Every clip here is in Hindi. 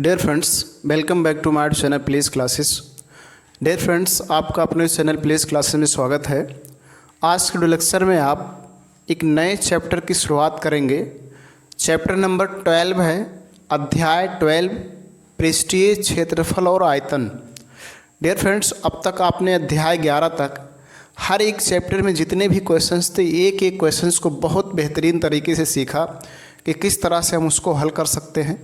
Dear friends, welcome back to my channel please classes. Dear friends, आपका अपने चैनल प्लीज क्लासेस में स्वागत है। आज के लेक्चर में आप एक नए चैप्टर की शुरुआत करेंगे। चैप्टर नंबर 12 है, अध्याय 12, पृष्ठीय क्षेत्रफल और आयतन। डियर फ्रेंड्स, अब तक आपने अध्याय 11 तक हर एक चैप्टर में जितने भी क्वेश्चंस थे, एक एक क्वेश्चंस को बहुत बेहतरीन तरीके से सीखा कि किस तरह से हम उसको हल कर सकते हैं,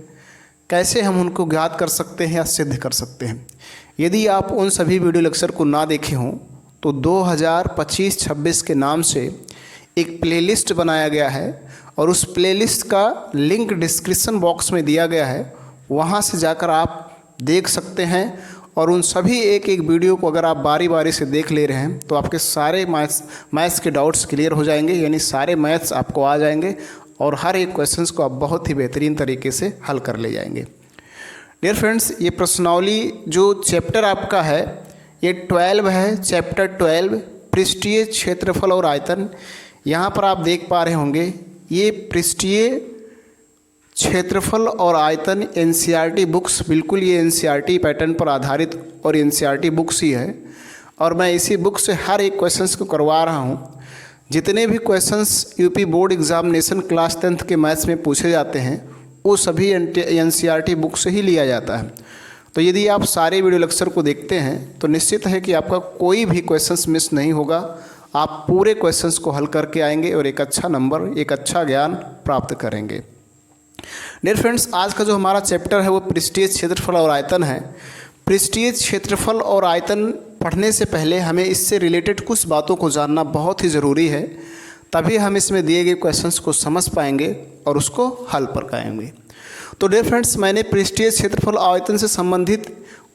कैसे हम उनको ज्ञात कर सकते हैं या सिद्ध कर सकते हैं। यदि आप उन सभी वीडियो लेक्चर को ना देखे हों तो 2025-26 के नाम से एक प्लेलिस्ट बनाया गया है और उस प्लेलिस्ट का लिंक डिस्क्रिप्शन बॉक्स में दिया गया है। वहां से जाकर आप देख सकते हैं और उन सभी एक एक वीडियो को अगर आप बारी बारी से देख ले रहे हैं तो आपके सारे मैथ्स के डाउट्स क्लियर हो जाएंगे, यानी सारे मैथ्स आपको आ जाएंगे और हर एक क्वेश्चंस को आप बहुत ही बेहतरीन तरीके से हल कर ले जाएंगे। डियर फ्रेंड्स, ये प्रश्नावली जो चैप्टर आपका है ये 12 है, चैप्टर 12 पृष्ठीय क्षेत्रफल और आयतन। यहाँ पर आप देख पा रहे होंगे ये पृष्ठीय क्षेत्रफल और आयतन एनसीईआरटी बुक्स, बिल्कुल ये एनसीईआरटी पैटर्न पर आधारित और एनसीईआरटी बुक्स ही है और मैं इसी बुक से हर एक क्वेश्चंस को करवा रहा हूँ। जितने भी questions UP board examination class 10th के मैथ्स में पूछे जाते हैं वो सभी एनसीईआरटी बुक से ही लिया जाता है। तो यदि आप सारे वीडियो लेक्चर को देखते हैं तो निश्चित है कि आपका कोई भी क्वेश्चंस मिस नहीं होगा। आप पूरे क्वेश्चंस को हल करके आएंगे और एक अच्छा नंबर, एक अच्छा ज्ञान प्राप्त करेंगे। डियर फ्रेंड्स, आज का जो हमारा चैप्टर है वो पृष्ठीय क्षेत्रफल और आयतन है। पृष्ठीय क्षेत्रफल और आयतन पढ़ने से पहले हमें इससे रिलेटेड कुछ बातों को जानना बहुत ही ज़रूरी है, तभी हम इसमें दिए गए क्वेश्चंस को समझ पाएंगे और उसको हल कर पाएंगे। तो डियर फ्रेंड्स, मैंने पृष्ठीय क्षेत्रफल और आयतन से संबंधित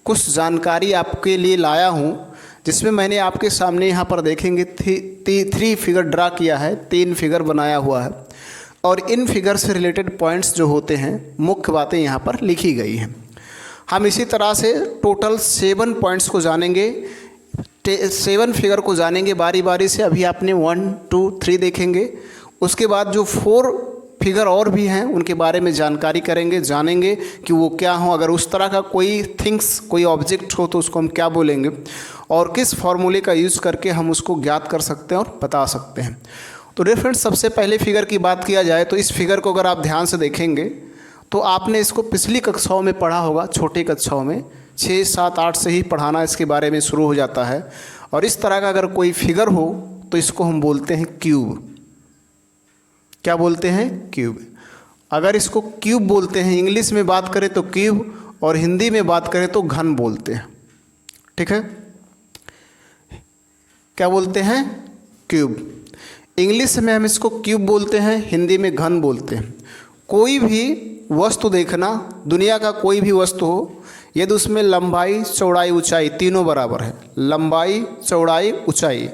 कुछ जानकारी आपके लिए लाया हूँ, जिसमें मैंने आपके सामने यहाँ पर देखेंगे 3 फिगर ड्रा किया है, 3 फिगर बनाया हुआ है और इन फिगर से रिलेटेड पॉइंट्स जो होते हैं, मुख्य बातें यहाँ पर लिखी गई हैं। हम इसी तरह से टोटल 7 पॉइंट्स को जानेंगे, 7 फिगर को जानेंगे बारी बारी से। अभी आपने 1, 2, 3 देखेंगे, उसके बाद जो 4 फिगर और भी हैं उनके बारे में जानकारी करेंगे, जानेंगे कि वो क्या हो। अगर उस तरह का कोई थिंग्स, कोई ऑब्जेक्ट हो तो उसको हम क्या बोलेंगे और किस फॉर्मूले का यूज़ करके हम उसको ज्ञात कर सकते हैं और बता सकते हैं। तो डियर फ्रेंड्स, सबसे पहले फिगर की बात किया जाए तो इस फिगर को अगर आप ध्यान से देखेंगे तो आपने इसको पिछली कक्षाओं में पढ़ा होगा, छोटी कक्षाओं में 6, 7, 8 से ही पढ़ाना इसके बारे में शुरू हो जाता है। और इस तरह का अगर कोई फिगर हो तो इसको हम बोलते हैं क्यूब। क्या बोलते हैं? क्यूब। अगर इसको क्यूब बोलते हैं, इंग्लिश में बात करें तो क्यूब और हिंदी में बात करें तो घन बोलते हैं। ठीक है, क्या बोलते हैं? क्यूब। इंग्लिश में हम इसको क्यूब बोलते हैं, हिंदी में घन बोलते हैं। कोई भी वस्तु देखना, दुनिया का कोई भी वस्तु हो, यदि उसमें लंबाई, चौड़ाई, ऊंचाई तीनों बराबर है, लंबाई, चौड़ाई, ऊंचाई,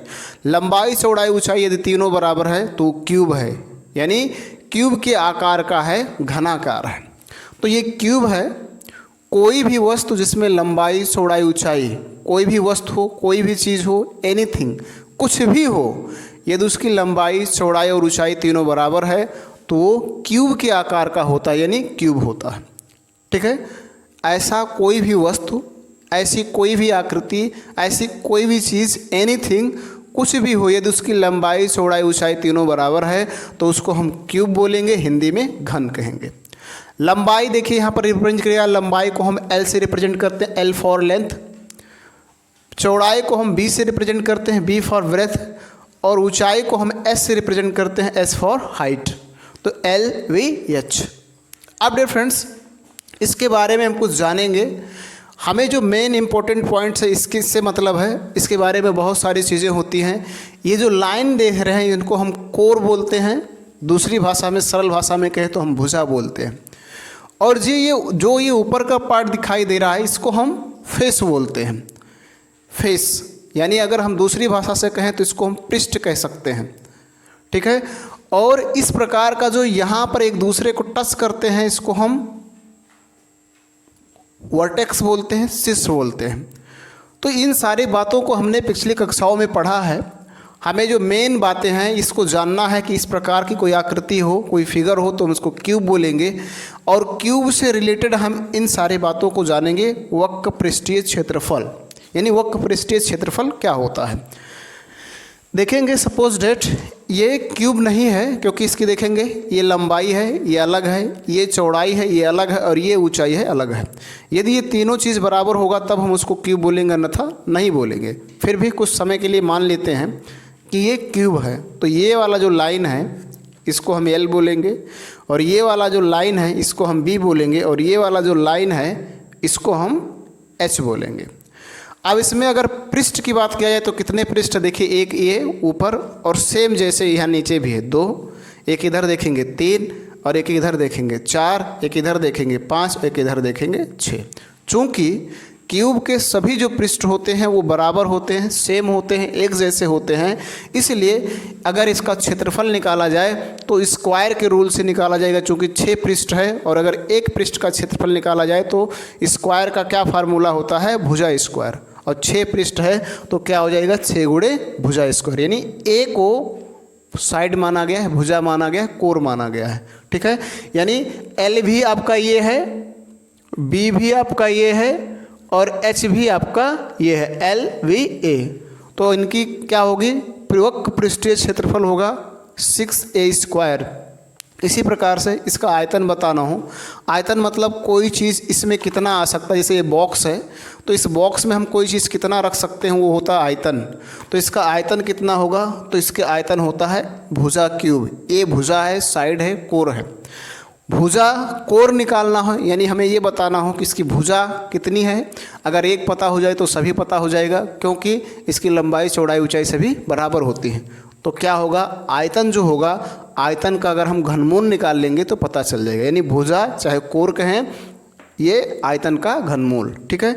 लंबाई, चौड़ाई, ऊंचाई यदि तीनों बराबर है तो क्यूब है, यानी क्यूब के आकार का है, घनाकार है। तो ये क्यूब है। कोई भी वस्तु जिसमें लंबाई, चौड़ाई, ऊंचाई, कोई भी वस्तु हो, कोई भी चीज़ हो, एनीथिंग, कुछ भी हो, यदि उसकी लंबाई, चौड़ाई और ऊंचाई तीनों बराबर है तो वो क्यूब के आकार का होता है, यानी क्यूब होता है। ठीक है, ऐसा कोई भी वस्तु, ऐसी कोई भी आकृति, ऐसी कोई भी चीज़, एनीथिंग, कुछ भी हो, यदि उसकी लंबाई, चौड़ाई, ऊंचाई तीनों बराबर है तो उसको हम क्यूब बोलेंगे, हिंदी में घन कहेंगे। लंबाई देखिए यहाँ पर रिप्रेजेंट करेगा, लंबाई को हम L से रिप्रेजेंट करते हैं, L फॉर लेंथ। चौड़ाई को हम B से रिप्रेजेंट करते हैं, B फॉर ब्रेथ। और ऊंचाई को हम S से रिप्रेजेंट करते हैं, S फॉर हाइट। तो LVH। अब डियर फ्रेंड्स, इसके बारे में हम कुछ जानेंगे। हमें जो मेन इंपॉर्टेंट पॉइंट्स है इसके से मतलब है, इसके बारे में बहुत सारी चीज़ें होती हैं। ये जो लाइन देख रहे हैं इनको हम कोर बोलते हैं, दूसरी भाषा में, सरल भाषा में कहें तो हम भुजा बोलते हैं। और ये ऊपर का पार्ट दिखाई दे रहा है इसको हम फेस बोलते हैं। फेस यानी अगर हम दूसरी भाषा से कहें तो इसको हम पृष्ठ कह सकते हैं। ठीक है, और इस प्रकार का जो यहाँ पर एक दूसरे को टच करते हैं इसको हम वर्टेक्स बोलते हैं, शीर्ष बोलते हैं। तो इन सारी बातों को हमने पिछली कक्षाओं में पढ़ा है। हमें जो मेन बातें हैं इसको जानना है कि इस प्रकार की कोई आकृति हो, कोई फिगर हो तो हम उसको क्यूब बोलेंगे, और क्यूब से रिलेटेड हम इन सारी बातों को जानेंगे। वक्र पृष्ठीय क्षेत्रफल, यानी वक्र पृष्ठीय क्षेत्रफल क्या होता है। देखेंगे सपोज डेट ये क्यूब नहीं है, क्योंकि इसकी देखेंगे ये लंबाई है, ये अलग है, ये चौड़ाई है, ये अलग है, और ये ऊंचाई है, अलग है। यदि ये तीनों चीज़ बराबर होगा तब हम उसको क्यूब बोलेंगे, अन्यथा नहीं बोलेंगे। फिर भी कुछ समय के लिए मान लेते हैं कि ये क्यूब है, तो ये वाला जो लाइन है इसको हम एल बोलेंगे, और ये वाला जो लाइन है इसको हम बी बोलेंगे, और ये वाला जो लाइन है इसको हम एच बोलेंगे। अब इसमें अगर पृष्ठ की बात किया जाए तो कितने पृष्ठ, देखिए एक ये ऊपर, और सेम जैसे यहाँ नीचे भी है 2, एक इधर देखेंगे 3, और एक इधर देखेंगे 4, एक इधर देखेंगे 5, एक इधर देखेंगे 6। चूँकि क्यूब के सभी जो पृष्ठ होते हैं वो बराबर होते हैं, सेम होते हैं, एक जैसे होते हैं, इसलिए अगर इसका क्षेत्रफल निकाला जाए तो स्क्वायर के रूल से निकाला जाएगा। चूँकि 6 पृष्ठ है, और अगर एक पृष्ठ का क्षेत्रफल निकाला जाए तो स्क्वायर का क्या फार्मूला होता है, भुजा स्क्वायर, और 6 पृष्ठ है तो क्या हो जाएगा 6 गुणे भुजा स्क्वायर, यानी ए को साइड माना गया है, भुजा माना गया है, कोर माना गया है। ठीक है, यानी एल भी आपका ये है, बी भी आपका ये है, और एच भी आपका ये है, एल वी ए। तो इनकी क्या होगी, वक्र पृष्ठीय क्षेत्रफल होगा 6a स्क्वायर। इसी प्रकार से इसका आयतन बताना हो, आयतन मतलब कोई चीज़ इसमें कितना आ सकता है। जैसे ये बॉक्स है तो इस बॉक्स में हम कोई चीज़ कितना रख सकते हैं, वो होता है आयतन। तो इसका आयतन कितना होगा, तो इसके आयतन होता है भुजा क्यूब। ए भुजा है, साइड है, कोर है। भुजा कोर निकालना हो, यानी हमें ये बताना हो कि इसकी भुजा कितनी है। अगर एक पता हो जाए तो सभी पता हो जाएगा, क्योंकि इसकी लंबाई चौड़ाई ऊंचाई सभी बराबर होती हैं। तो क्या होगा, आयतन जो होगा, आयतन का अगर हम घनमूल निकाल लेंगे तो पता चल जाएगा। यानी भुजा चाहे कोर कहें, ये आयतन का घनमूल। ठीक है,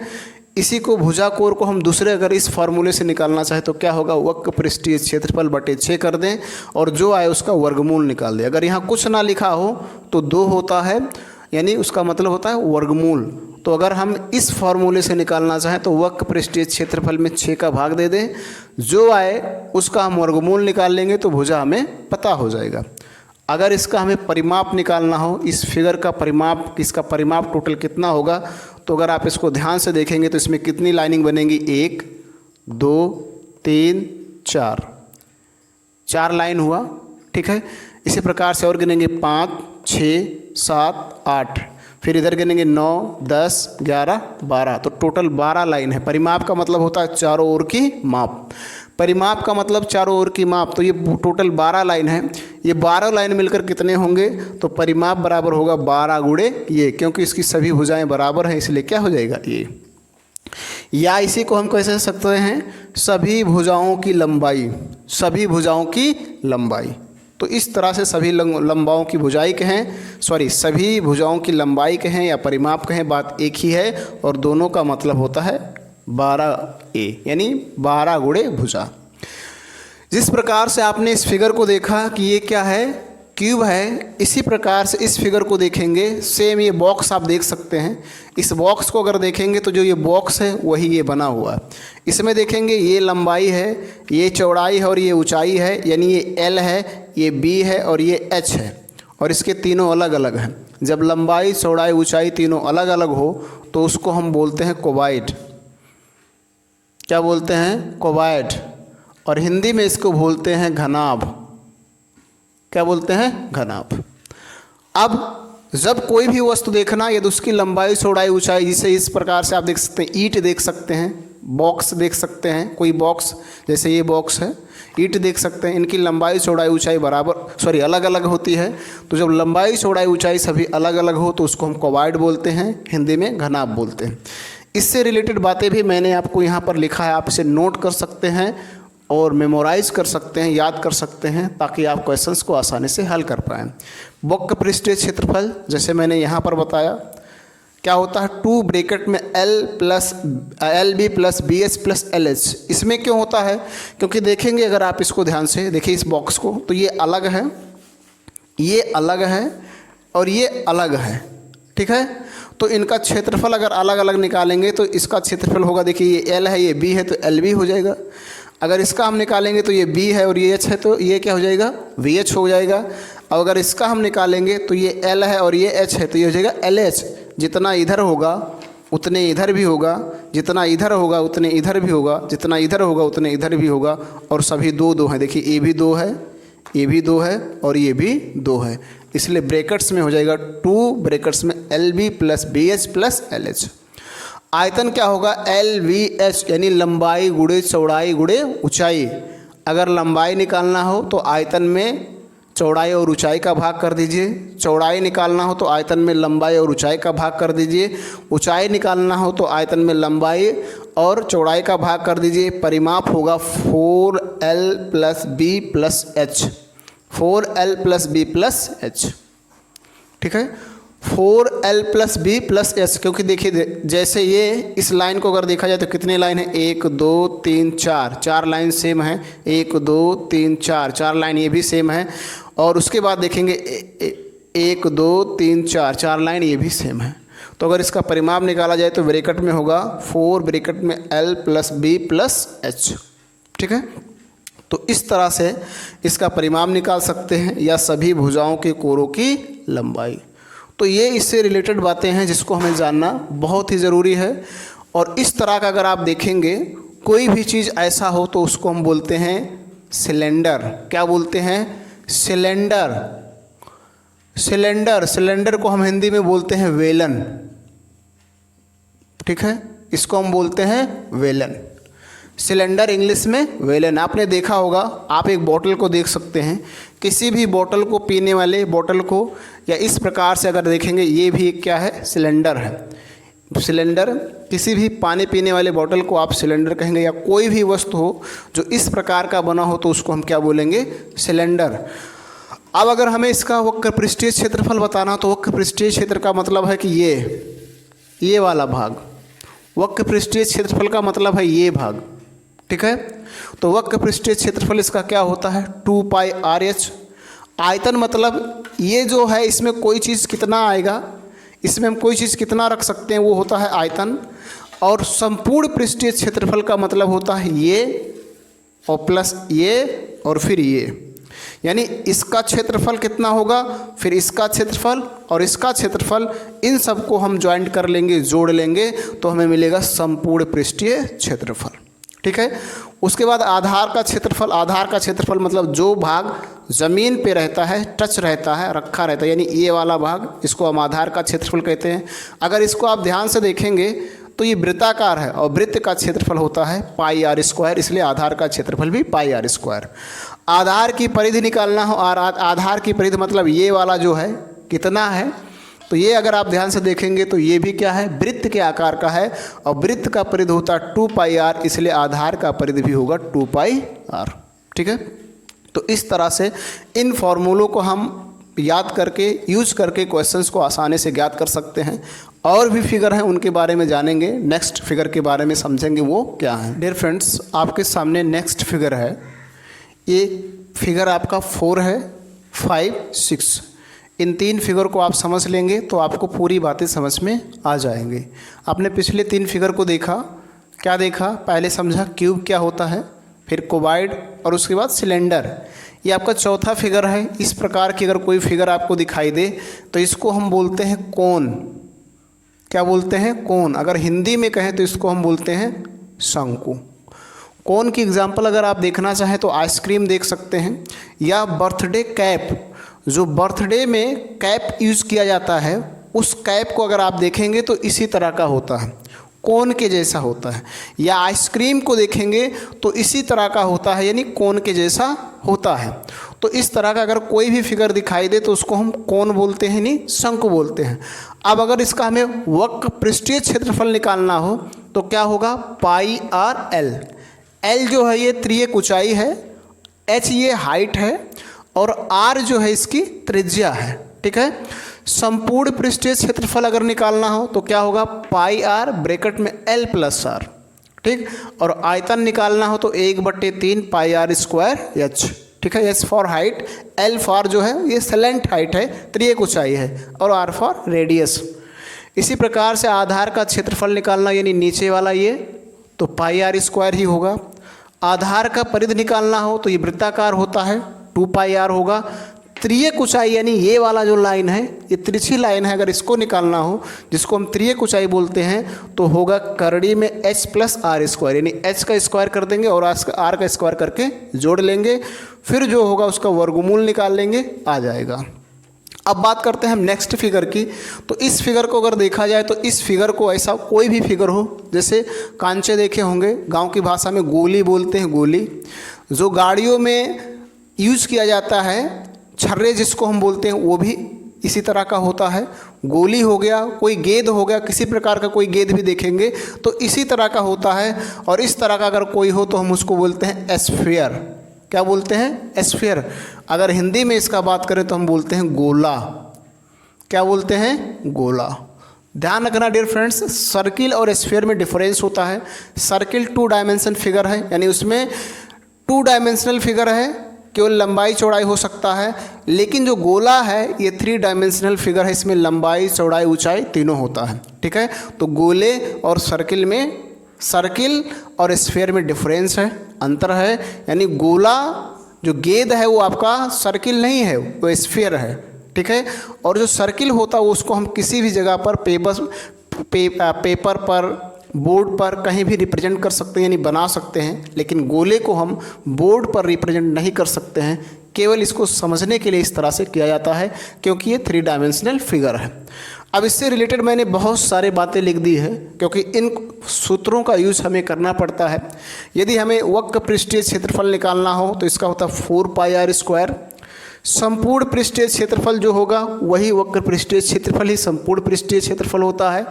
इसी को भुजा कोर को हम दूसरे अगर इस फार्मूले से निकालना चाहे तो क्या होगा, वक्र पृष्ठीय क्षेत्रफल बटे 6 कर दें, और जो आए उसका वर्गमूल निकाल दें। अगर यहाँ कुछ ना लिखा हो तो 2 होता है, यानी उसका मतलब होता है वर्गमूल। तो अगर हम इस फार्मूले से निकालना चाहें तो वक्र पृष्ठीय क्षेत्रफल में 6 का भाग दे दें, जो आए उसका हम वर्गमूल निकाल लेंगे तो भुजा हमें पता हो जाएगा। अगर इसका हमें परिमाप निकालना हो, इस फिगर का परिमाप, इसका परिमाप टोटल कितना होगा, तो अगर आप इसको ध्यान से देखेंगे तो इसमें कितनी लाइनिंग बनेगी, 1 2 3 4 लाइन हुआ। ठीक है, इसी प्रकार से और गिनेंगे 5 6 7 8, फिर इधर गिनेंगे 9 10 11 12, तो टोटल 12 लाइन है। परिमाप का मतलब होता है चारों ओर की माप, परिमाप का मतलब चारों ओर की माप। तो ये टोटल 12 लाइन है, ये 12 लाइन मिलकर कितने होंगे, तो परिमाप बराबर होगा 12 गुणे ये, क्योंकि इसकी सभी भुजाएं बराबर हैं इसलिए क्या हो जाएगा ये। या इसी को हम कैसे सकते हैं, सभी भुजाओं की लंबाई, सभी भुजाओं की लंबाई। तो इस तरह से सभी लंबाओं की भुजाई कहें, सभी भुजाओं की लंबाई कहें या परिमाप कहें, बात एक ही है, और दोनों का मतलब होता है 12a, यानी 12 गुणे भुजा। जिस प्रकार से आपने इस फिगर को देखा कि ये क्या है, क्यूब है, इसी प्रकार से इस फिगर को देखेंगे, सेम ये बॉक्स आप देख सकते हैं। इस बॉक्स को अगर देखेंगे तो जो ये बॉक्स है वही ये बना हुआ है। इसमें देखेंगे ये लंबाई है, ये चौड़ाई है, और ये ऊंचाई है, यानी ये L है, ये B है, और ये H है, और इसके तीनों अलग अलग हैं। जब लंबाई चौड़ाई ऊंचाई तीनों अलग अलग हो तो उसको हम बोलते हैं कोबाइड। क्या बोलते हैं, कोबाइड, और हिंदी में इसको बोलते हैं घनाभ। क्या बोलते हैं, घनाभ। अब जब कोई भी वस्तु देखना, यदि उसकी लंबाई चौड़ाई ऊंचाई, जिसे इस प्रकार से आप देख सकते हैं, ईंट देख सकते हैं, बॉक्स देख सकते हैं, कोई बॉक्स जैसे ये बॉक्स है, ईंट देख सकते हैं, इनकी लंबाई चौड़ाई ऊंचाई अलग अलग होती है। तो जब लंबाई चौड़ाई ऊंचाई सभी अलग अलग हो तो उसको हम कोबाइड बोलते हैं, हिंदी में घनाभ बोलते हैं। इससे रिलेटेड बातें भी मैंने आपको यहाँ पर लिखा है, आप इसे नोट कर सकते हैं और मेमोराइज कर सकते हैं, याद कर सकते हैं, ताकि आप क्वेश्चंस को आसानी से हल कर पाएँ। वक्र पृष्ठीय क्षेत्रफल जैसे मैंने यहाँ पर बताया क्या होता है, 2 ब्रैकेट में L B plus B H plus L H. इसमें क्यों होता है, क्योंकि देखेंगे अगर आप इसको ध्यान से देखिए इस बॉक्स को, तो ये अलग है, ये अलग है, और ये अलग है। ठीक है, तो इनका क्षेत्रफल अगर अलग अलग निकालेंगे तो इसका क्षेत्रफल होगा, देखिए ये एल है, ये बी है, तो एल बी हो जाएगा। अगर इसका हम निकालेंगे तो ये b है और ये h है, तो ये क्या हो जाएगा, VH हो जाएगा। और अगर इसका हम निकालेंगे तो ये L है और ये H है, तो ये हो जाएगा LH। जितना इधर होगा उतने इधर भी होगा, जितना इधर होगा उतने इधर भी होगा, जितना इधर होगा उतने इधर भी होगा। और सभी दो दो हैं, देखिए ये भी दो है, ये भी दो है और ये भी दो है, इसलिए ब्रैकेट्स में हो जाएगा 2 ब्रैकेट्स में LB plus BH plus LH। आयतन क्या होगा, LVH, यानी लंबाई गुणे चौड़ाई गुणे ऊंचाई। अगर लंबाई निकालना हो तो आयतन में चौड़ाई और ऊंचाई का भाग कर दीजिए, चौड़ाई निकालना हो तो आयतन में लंबाई और ऊंचाई का भाग कर दीजिए, ऊंचाई निकालना हो तो आयतन में लंबाई और चौड़ाई का भाग कर दीजिए। परिमाप होगा 4L plus B plus H, 4L plus B plus H, ठीक है, 4L plus B plus H। क्योंकि देखिए जैसे ये इस लाइन को अगर देखा जाए तो कितने लाइन है, 1 2 3 4, 4 लाइन सेम है, 1 2 3 4, 4 लाइन ये भी सेम है। और उसके बाद देखेंगे 1 2 3 4, 4 लाइन ये भी सेम है। तो अगर इसका परिमाप निकाला जाए तो ब्रैकेट में होगा 4 ब्रैकेट में L plus B plus H, ठीक है। तो इस तरह से इसका परिमाप निकाल सकते हैं, या सभी भुजाओं के कोरों की लंबाई। तो ये इससे रिलेटेड बातें हैं जिसको हमें जानना बहुत ही ज़रूरी है। और इस तरह का अगर आप देखेंगे कोई भी चीज़ ऐसा हो तो उसको हम बोलते हैं सिलेंडर। क्या बोलते हैं, सिलेंडर। सिलेंडर, सिलेंडर को हम हिंदी में बोलते हैं वेलन, ठीक है, इसको हम बोलते हैं वेलन। सिलेंडर इंग्लिश में वेलन। आपने देखा होगा, आप एक बोतल को देख सकते हैं, किसी भी बोतल को, पीने वाले बोतल को, या इस प्रकार से अगर देखेंगे ये भी एक क्या है, सिलेंडर है। सिलेंडर, किसी भी पानी पीने वाले बोतल को आप सिलेंडर कहेंगे, या कोई भी वस्तु हो जो इस प्रकार का बना हो तो उसको हम क्या बोलेंगे, सिलेंडर। अब अगर हमें इसका वक्र पृष्ठीय क्षेत्रफल बताना तो वक्र पृष्ठीय क्षेत्र का मतलब है कि ये वाला भाग, वक्र पृष्ठीय क्षेत्रफल का मतलब है ये भाग, ठीक है। तो वक्र पृष्ठीय क्षेत्रफल इसका क्या होता है, 2 पाई RH। आयतन मतलब ये जो है इसमें कोई चीज़ कितना आएगा, इसमें हम कोई चीज़ कितना रख सकते हैं, वो होता है आयतन। और संपूर्ण पृष्ठीय क्षेत्रफल का मतलब होता है ये और प्लस ये और फिर ये, यानी इसका क्षेत्रफल कितना होगा, फिर इसका क्षेत्रफल और इसका क्षेत्रफल, इन सबको हम ज्वाइंट कर लेंगे, जोड़ लेंगे, तो हमें मिलेगा संपूर्ण पृष्ठीय क्षेत्रफल, ठीक है। उसके बाद आधार का क्षेत्रफल। आधार का क्षेत्रफल मतलब जो भाग ज़मीन पे रहता है, टच रहता है, रखा रहता है, यानी ये वाला भाग, इसको हम आधार का क्षेत्रफल कहते हैं। अगर इसको आप ध्यान से देखेंगे तो ये वृत्ताकार है और वृत्त का क्षेत्रफल होता है पाई आर स्क्वायर, इसलिए आधार का क्षेत्रफल भी पाई आर स्क्वायर। आधार की परिधि निकालना हो, और आधार की परिधि मतलब ये वाला जो है कितना है, तो ये अगर आप ध्यान से देखेंगे तो ये भी क्या है, वृत्त के आकार का है, और वृत्त का परिधि होता है 2 पाई आर, इसलिए आधार का परिधि भी होगा 2 पाई आर, ठीक है। तो इस तरह से इन फॉर्मूलों को हम याद करके, यूज करके क्वेश्चंस को आसानी से ज्ञात कर सकते हैं। और भी फिगर हैं उनके बारे में जानेंगे, नेक्स्ट फिगर के बारे में समझेंगे वो क्या है। डियर फ्रेंड्स, आपके सामने नेक्स्ट फिगर है, ये फिगर आपका 4 है, 5, 6। इन 3 फिगर को आप समझ लेंगे तो आपको पूरी बातें समझ में आ जाएंगे। आपने पिछले 3 फिगर को देखा, क्या देखा, पहले समझा क्यूब क्या होता है, फिर क्यूबॉइड, और उसके बाद सिलेंडर। ये आपका चौथा फिगर है। इस प्रकार की अगर कोई फिगर आपको दिखाई दे तो इसको हम बोलते हैं कोन। क्या बोलते हैं, कोन। अगर हिंदी में कहें तो इसको हम बोलते हैं शंकु। कोन की एग्जाम्पल अगर आप देखना चाहें तो आइसक्रीम देख सकते हैं, या बर्थडे कैप, जो बर्थडे में कैप यूज़ किया जाता है, उस कैप को अगर आप देखेंगे तो इसी तरह का होता है, कोन के जैसा होता है। या आइसक्रीम को देखेंगे तो इसी तरह का होता है, यानी कोन के जैसा होता है। तो इस तरह का अगर कोई भी फिगर दिखाई दे तो उसको हम कोन बोलते हैं, नहीं शंकु बोलते हैं। अब अगर इसका हमें वक्र पृष्ठीय क्षेत्रफल निकालना हो तो क्या होगा, पाई आर एल। एल जो है ये त्रियक ऊंचाई है, एच ये हाइट है, और आर जो है इसकी त्रिज्या है, ठीक है। संपूर्ण पृष्ठीय क्षेत्रफल अगर निकालना हो तो क्या होगा, पाई आर ब्रैकेट में एल प्लस आर, ठीक। और आयतन निकालना हो तो 1/3 पाई आर स्क्वायर एच, ठीक है। S for height, L for जो है ये स्लेंट हाइट है, त्रियक ऊंचाई है, और आर फॉर रेडियस। इसी प्रकार से आधार का क्षेत्रफल निकालना, यानी नीचे वाला ये, तो पाई आर स्क्वायर ही होगा। आधार का परिधि निकालना हो तो ये वृत्ताकार होता है, 2 पाई r होगा। त्रियक ऊंचाई यानी ये वाला जो लाइन है, ये तिरछी लाइन है, अगर इसको निकालना हो जिसको हम त्रियक ऊंचाई बोलते हैं तो होगा करड़ी में h प्लस आर स्क्वायर, यानी h का स्क्वायर कर देंगे और r का स्क्वायर करके जोड़ लेंगे, फिर जो होगा उसका वर्गमूल निकाल लेंगे, आ जाएगा। अब बात करते हैं हम नेक्स्ट फिगर की। तो इस फिगर को अगर देखा जाए तो इस फिगर को ऐसा कोई भी फिगर हो, जैसे कांचे देखे होंगे, गांव की भाषा में गोली बोलते हैं, गोली जो गाड़ियों में यूज़ किया जाता है, छर्रे जिसको हम बोलते हैं, वो भी इसी तरह का होता है। गोली हो गया, कोई गेंद हो गया, किसी प्रकार का कोई गेंद भी देखेंगे तो इसी तरह का होता है। और इस तरह का अगर कोई हो तो हम उसको बोलते हैं एस्फीयर। क्या बोलते हैं? एस्फीयर। अगर हिंदी में इसका बात करें तो हम बोलते हैं गोला। क्या बोलते हैं? गोला। ध्यान रखना डियर फ्रेंड्स, सर्किल और एस्फीयर में डिफरेंस होता है। सर्किल 2 डायमेंशन फिगर है, यानी उसमें 2 डायमेंशनल फिगर है, केवल लंबाई चौड़ाई हो सकता है। लेकिन जो गोला है ये 3 डायमेंशनल फिगर है, इसमें लंबाई चौड़ाई ऊंचाई तीनों होता है। ठीक है, तो गोले और सर्किल में, सर्किल और स्फीयर में डिफरेंस है, अंतर है। यानी गोला जो गेंद है वो आपका सर्किल नहीं है, वो स्फीयर है। ठीक है, और जो सर्किल होता है उसको हम किसी भी जगह पर पेपर पर, बोर्ड पर कहीं भी रिप्रेजेंट कर सकते हैं, यानी बना सकते हैं। लेकिन गोले को हम बोर्ड पर रिप्रेजेंट नहीं कर सकते हैं, केवल इसको समझने के लिए इस तरह से किया जाता है क्योंकि ये 3 डायमेंशनल फिगर है। अब इससे रिलेटेड मैंने बहुत सारी बातें लिख दी है क्योंकि इन सूत्रों का यूज़ हमें करना पड़ता है। यदि हमें वक्र पृष्ठीय क्षेत्रफल निकालना हो तो इसका होता है 4 पाई r स्क्वायर। संपूर्ण पृष्ठीय क्षेत्रफल जो होगा वही वक्र पृष्ठीय क्षेत्रफल ही संपूर्ण पृष्ठीय क्षेत्रफल होता है।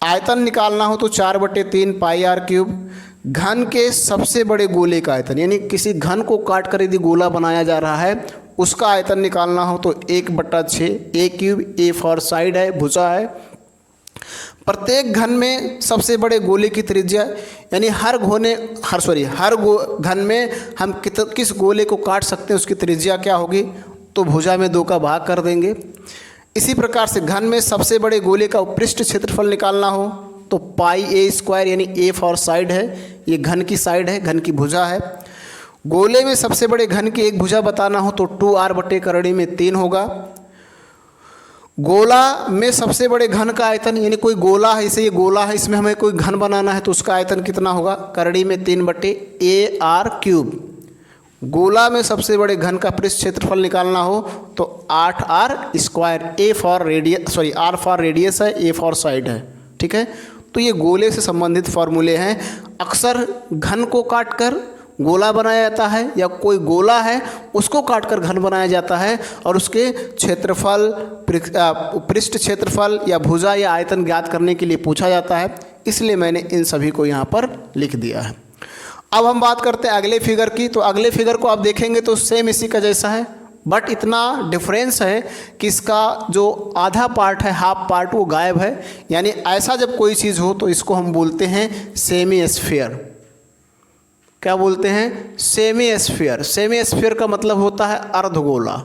आयतन निकालना हो तो 4/3 पाई r क्यूब। घन के सबसे बड़े गोले का आयतन, यानी किसी घन को काट कर यदि गोला बनाया जा रहा है उसका आयतन निकालना हो तो 1/6 a cube, a for side है, भुजा है। प्रत्येक घन में सबसे बड़े गोले की त्रिज्या, यानी हर घन में हम किस गोले को काट सकते हैं उसकी त्रिज्या क्या होगी, तो भुजा में 2 का भाग कर देंगे। इसी प्रकार से घन में सबसे बड़े गोले का पृष्ठ क्षेत्रफल निकालना हो तो पाई a स्क्वायर, यानी a फॉर साइड है, ये घन की साइड है, घन की भुजा है। गोले में सबसे बड़े घन की एक भुजा बताना हो तो 2r/करड़ी में 3 होगा। गोला में सबसे बड़े घन का आयतन, यानी कोई गोला है, इसे ये गोला है, इसमें हमें कोई घन बनाना है तो उसका आयतन कितना होगा, करड़ी में 3/ar क्यूब। गोला में सबसे बड़े घन का पृष्ठ क्षेत्रफल निकालना हो तो 8r square, a for radius, r for radius है, a फॉर साइड है। ठीक है, तो ये गोले से संबंधित फॉर्मूले हैं। अक्सर घन को काटकर गोला बनाया जाता है या कोई गोला है उसको काटकर घन बनाया जाता है और उसके क्षेत्रफल, पृष्ठ क्षेत्रफल या भुजा या आयतन ज्ञात करने के लिए पूछा जाता है, इसलिए मैंने इन सभी को यहाँ पर लिख दिया है। अब हम बात करते हैं अगले फिगर की। तो अगले फिगर को आप देखेंगे तो सेम इसी का जैसा है, बट इतना डिफरेंस है कि इसका जो आधा पार्ट है, हाफ पार्ट, वो गायब है। यानी ऐसा जब कोई चीज़ हो तो इसको हम बोलते हैं सेमी स्फीयर। क्या बोलते हैं? Semi sphere. सेमी स्फीयर का मतलब होता है अर्धगोला।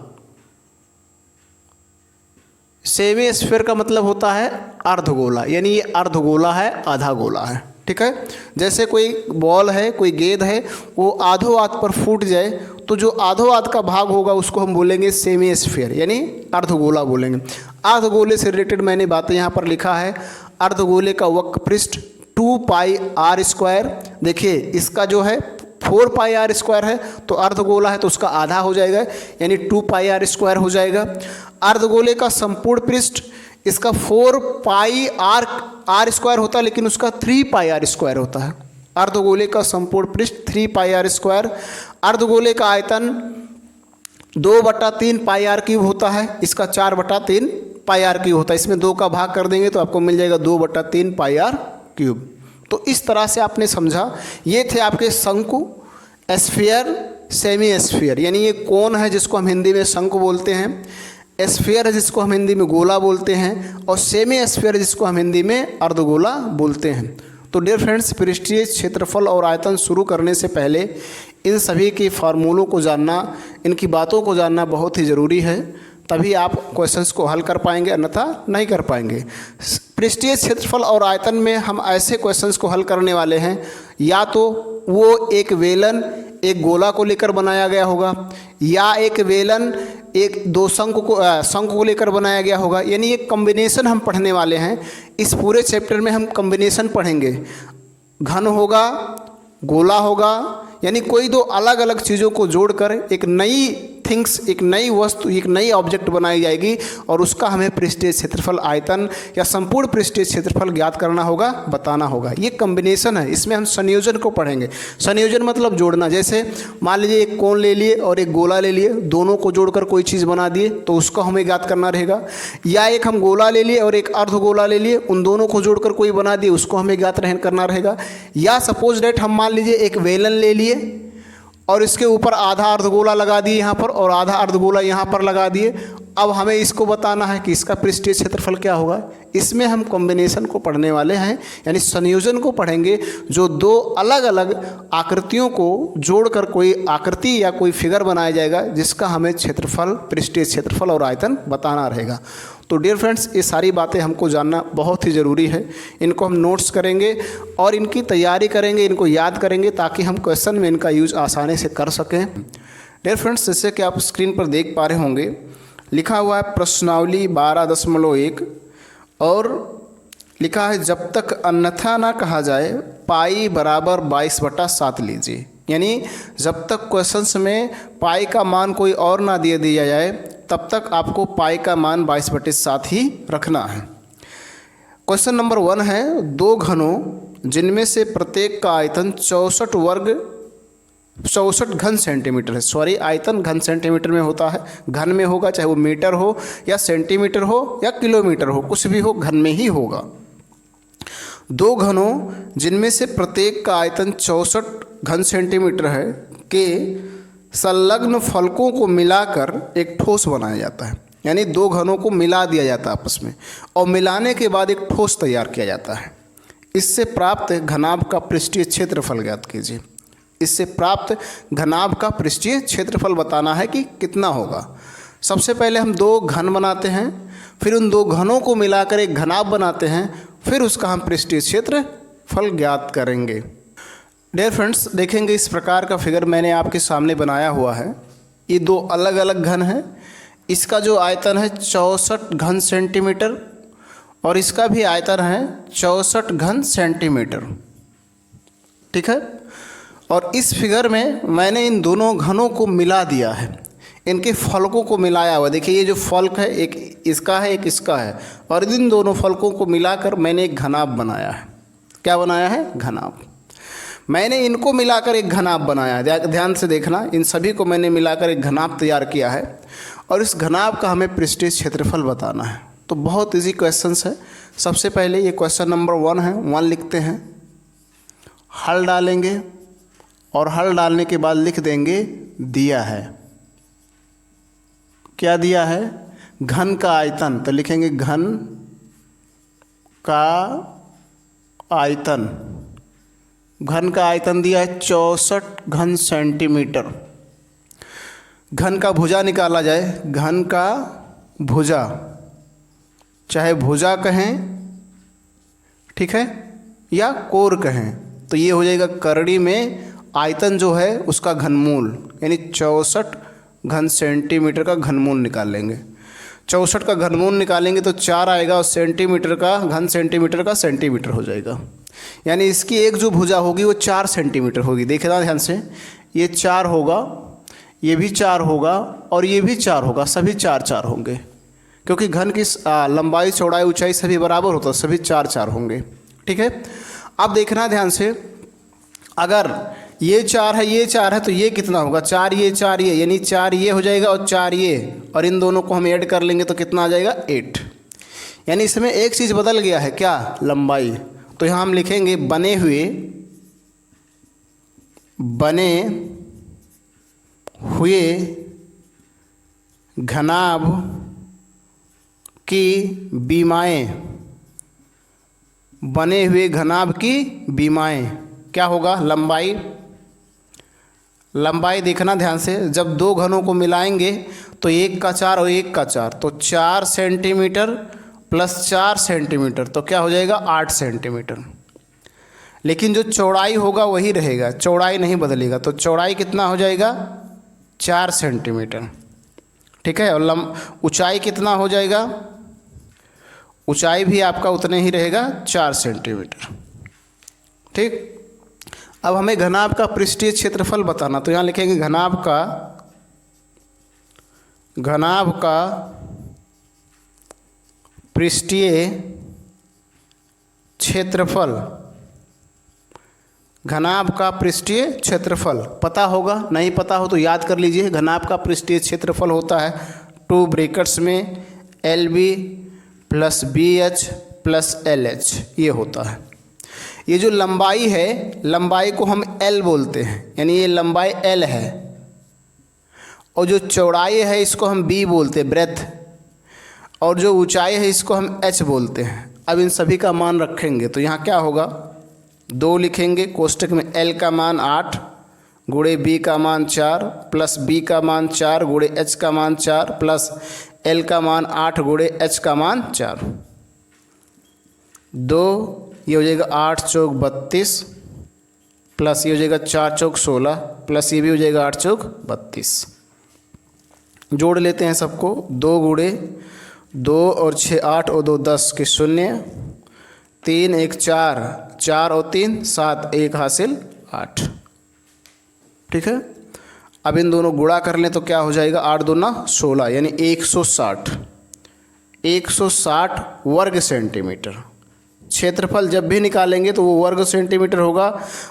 सेमी स्फीयर का मतलब होता है अर्धगोला, यानी ये अर्धगोला है, आधा गोला है। ठीक है, जैसे कोई बॉल है, कोई गेंद है, वो आधो आध पर फूट जाए तो जो आधो आध का भाग होगा उसको हम बोलेंगे सेमी स्फीयर, यानी अर्धगोला बोलेंगे। अर्धगोले से रिलेटेड मैंने बातें यहाँ पर लिखा है। अर्धगोले का वक्र पृष्ठ 2 पाई r स्क्वायर। देखिए इसका जो है 4 पाई r स्क्वायर है, तो अर्धगोला है तो उसका आधा हो जाएगा, यानी 2 पाई r स्क्वायर हो जाएगा। अर्धगोले का संपूर्ण पृष्ठ, इसका 4 पाई r स्क्वायर होता है लेकिन उसका 3 पाई r स्क्वायर होता है। अर्धगोले का संपूर्ण पृष्ठ 3 पाई r स्क्वायर। अर्धगोले का आयतन 2/3 पाई r क्यूब होता है, इसका 4/3 पाई r क्यूब होता है। इसमें 2 का भाग कर देंगे तो आपको मिल जाएगा 2/3 पाई r क्यूब। तो इस तरह से आपने समझा, ये थे आपके शंकु, एस्फीयर, सेमी एस्फीयर, यानी ये कोन है जिसको हम हिंदी में शंकु बोलते हैं, एस्फीयर है जिसको हम हिंदी में गोला बोलते हैं, और सेमी एस्फीयर जिसको हम हिंदी में अर्धगोला बोलते हैं। तो डियर फ्रेंड्स, पृष्ठीय क्षेत्रफल और आयतन शुरू करने से पहले इन सभी के फार्मूलों को जानना, इनकी बातों को जानना बहुत ही ज़रूरी है, तभी आप क्वेश्चंस को हल कर पाएंगे, अन्यथा नहीं कर पाएंगे। पृष्ठीय क्षेत्रफल और आयतन में हम ऐसे क्वेश्चंस को हल करने वाले हैं, या तो वो एक वेलन एक गोला को लेकर बनाया गया होगा, या एक वेलन एक दो शंकु को लेकर बनाया गया होगा। यानी एक कॉम्बिनेशन हम पढ़ने वाले हैं। इस पूरे चैप्टर में हम कॉम्बिनेशन पढ़ेंगे। घन होगा, गोला होगा, यानी कोई दो अलग अलग चीज़ों को जोड़कर एक नई थिंग्स, एक नई वस्तु, एक नई ऑब्जेक्ट बनाई जाएगी और उसका हमें पृष्ठीय क्षेत्रफल, आयतन या संपूर्ण पृष्ठीय क्षेत्रफल ज्ञात करना होगा, बताना होगा। ये कॉम्बिनेशन है। इसमें हम संयोजन को पढ़ेंगे। संयोजन मतलब जोड़ना। जैसे मान लीजिए एक कोण ले लिए और एक गोला ले लिए, दोनों को जोड़कर कोई चीज़ बना दिए तो उसको हमें ज्ञात करना रहेगा। या एक हम गोला ले लिए और एक अर्धगोला ले लिए, उन दोनों को जोड़कर कोई बना दिए, उसको हमें ज्ञात करना रहेगा। या सपोज डेट हम मान लीजिए एक वेलन ले लिए और इसके ऊपर आधा अर्धगोला लगा दिए यहाँ पर और आधा अर्धगोला यहाँ पर लगा दिए। अब हमें इसको बताना है कि इसका पृष्ठीय क्षेत्रफल क्या होगा। इसमें हम कॉम्बिनेशन को पढ़ने वाले हैं, यानी संयोजन को पढ़ेंगे, जो दो अलग अलग आकृतियों को जोड़कर कोई आकृति या कोई फिगर बनाया जाएगा, जिसका हमें क्षेत्रफल, पृष्ठीय क्षेत्रफल और आयतन बताना रहेगा। तो डियर फ्रेंड्स, ये सारी बातें हमको जानना बहुत ही ज़रूरी है। इनको हम नोट्स करेंगे और इनकी तैयारी करेंगे, इनको याद करेंगे, ताकि हम क्वेश्चन में इनका यूज आसानी से कर सकें। डियर फ्रेंड्स, जैसे कि आप स्क्रीन पर देख पा रहे होंगे, लिखा हुआ है प्रश्नावली 12.1 और लिखा है जब तक अन्यथा ना कहा जाए पाई बराबर 22/7 लीजिए। यानी जब तक क्वेश्चंस में पाई का मान कोई और ना दिया जाए, तब तक आपको पाई का मान 22/7 ही रखना है। क्वेश्चन नंबर 1 है, दो घनों जिनमें से प्रत्येक का आयतन 64 घन सेंटीमीटर है। सॉरी, आयतन घन सेंटीमीटर में होता है, घन में होगा, चाहे वो मीटर हो या सेंटीमीटर हो या किलोमीटर हो, कुछ भी हो, घन में ही होगा। दो घनों जिनमें से प्रत्येक का आयतन 64 घन सेंटीमीटर है के संलग्न फलकों को मिलाकर एक ठोस बनाया जाता है। यानी दो घनों को मिला दिया जाता है आपस में और मिलाने के बाद एक ठोस तैयार किया जाता है। इससे प्राप्त घनाभ का पृष्ठीय क्षेत्रफल ज्ञात कीजिए। इससे प्राप्त घनाभ का पृष्ठीय क्षेत्रफल बताना है कि कितना होगा। सबसे पहले हम दो घन बनाते हैं, फिर उन दो घनों को मिलाकर एक घनाभ बनाते हैं, फिर उसका हम पृष्ठीय क्षेत्रफल ज्ञात करेंगे। डियर फ्रेंड्स, देखेंगे इस प्रकार का फिगर मैंने आपके सामने बनाया हुआ है। ये दो अलग अलग घन हैं। इसका जो आयतन है 64 घन सेंटीमीटर और इसका भी आयतन है 64 घन सेंटीमीटर। ठीक है। और इस फिगर में मैंने इन दोनों घनों को मिला दिया है, इनके फलकों को मिलाया हुआ। देखिए ये जो फलक है, एक इसका है, एक इसका है, और इन दोनों फलकों को मिलाकर मैंने एक घनाभ बनाया है। क्या बनाया है? घनाभ। मैंने इनको मिलाकर एक घनाभ बनाया है। ध्यान से देखना, इन सभी को मैंने मिलाकर एक घनाभ तैयार किया है और इस घनाभ का हमें पृष्ठीय क्षेत्रफल बताना है। तो बहुत इजी क्वेश्चंस है। सबसे पहले ये क्वेश्चन नंबर 1 है, 1 लिखते हैं, हल डालेंगे और हल डालने के बाद लिख देंगे दिया है। क्या दिया है? घन का आयतन। तो लिखेंगे घन का आयतन। घन का आयतन दिया है 64 घन सेंटीमीटर। घन का भुजा निकाला जाए, घन का भुजा, चाहे भुजा कहें, ठीक है, या कोर कहें, तो ये हो जाएगा करड़ी में आयतन जो है उसका घनमूल, यानी 64 घन सेंटीमीटर का घनमूल निकाल लेंगे। 64 का घनमूल निकालेंगे तो 4 आएगा और सेंटीमीटर का, घन सेंटीमीटर का सेंटीमीटर हो जाएगा। यानी इसकी एक जो भुजा होगी वो 4 सेंटीमीटर होगी। देखना ध्यान से, ये 4 होगा, ये भी 4 होगा और ये भी 4 होगा, सभी 4 होंगे, क्योंकि घन की लंबाई, चौड़ाई, ऊंचाई सभी बराबर होता है, सभी 4 होंगे। ठीक है। अब देखना ध्यान से, अगर ये 4 है, ये 4 है, तो ये कितना होगा? 4 ये, 4 ये, यानी 4 ये हो जाएगा और 4 ये, और इन दोनों को हम ऐड कर लेंगे तो कितना आ जाएगा? 8। यानी इसमें एक चीज़ बदल गया है, क्या? लंबाई। तो यहाँ हम लिखेंगे बने हुए घनाभ की बीमाएं। बने हुए घनाभ की बीमाएं क्या होगा? लंबाई। लंबाई देखना ध्यान से, जब दो घनों को मिलाएंगे तो 1 का 4 और 1 का 4, तो 4 सेंटीमीटर प्लस 4 सेंटीमीटर, तो क्या हो जाएगा 8 सेंटीमीटर। लेकिन जो चौड़ाई होगा वही रहेगा, चौड़ाई नहीं बदलेगा, तो चौड़ाई कितना हो जाएगा 4 सेंटीमीटर। ठीक है, और ऊंचाई कितना हो जाएगा, ऊंचाई भी आपका उतने ही रहेगा 4 सेंटीमीटर। ठीक, अब हमें घनाभ का पृष्ठीय क्षेत्रफल बताना, तो यहाँ लिखेंगे घनाभ का पृष्ठीय क्षेत्रफल, घनाभ का पृष्ठीय क्षेत्रफल पता होगा, नहीं पता हो तो याद कर लीजिए। घनाभ का पृष्ठीय क्षेत्रफल होता है 2 ब्रैकेट्स में LB plus BH plus LH, ये होता है। ये जो लंबाई है, लंबाई को हम L बोलते हैं, यानी ये लंबाई L है, और जो चौड़ाई है इसको हम B बोलते हैं, ब्रेथ, और जो ऊंचाई है इसको हम H बोलते हैं। अब इन सभी का मान रखेंगे तो यहाँ क्या होगा, 2 लिखेंगे कोष्टक में, L का मान 8 गुणे B का मान 4 प्लस B का मान 4 गुणे H का मान 4 प्लस L का मान 8 गुणे H का मान 4, 2, ये हो जाएगा 8 चौक 32 प्लस ये हो जाएगा 4 चौक 16 प्लस ये भी हो जाएगा 8 चौक 32। जोड़ लेते हैं सबको, 2 गुणे 2 और 6 8 और 2 10 के 0, 3 1 4, 4 और 3 7, 1 हासिल 8। ठीक है, अब इन दोनों गुणा कर लें तो क्या हो जाएगा, 8 दूना 16, यानी 160 वर्ग सेंटीमीटर। क्षेत्रफल जब भी निकालेंगे तो वो वर्ग सेंटीमीटर होगा,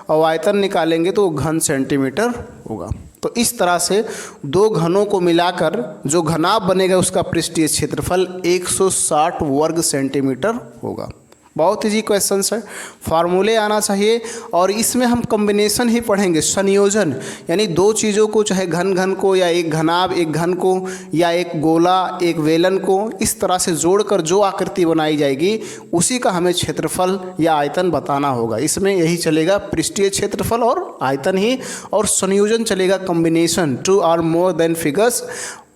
और आयतन निकालेंगे तो वो घन सेंटीमीटर होगा। तो इस तरह से 2 घनों को मिलाकर जो घनाभ बनेगा उसका पृष्ठीय क्षेत्रफल 160 वर्ग सेंटीमीटर होगा। बहुत ईजी क्वेश्चंस है, फार्मूले आना चाहिए, और इसमें हम कॉम्बिनेशन ही पढ़ेंगे, संयोजन, यानी 2 चीज़ों को, चाहे घन को, या एक घनाभ एक घन को, या एक गोला एक वेलन को, इस तरह से जोड़कर जो आकृति बनाई जाएगी उसी का हमें क्षेत्रफल या आयतन बताना होगा। इसमें यही चलेगा, पृष्ठीय क्षेत्रफल और आयतन ही, और संयोजन चलेगा, कॉम्बिनेशन, 2 और मोर देन फिगर्स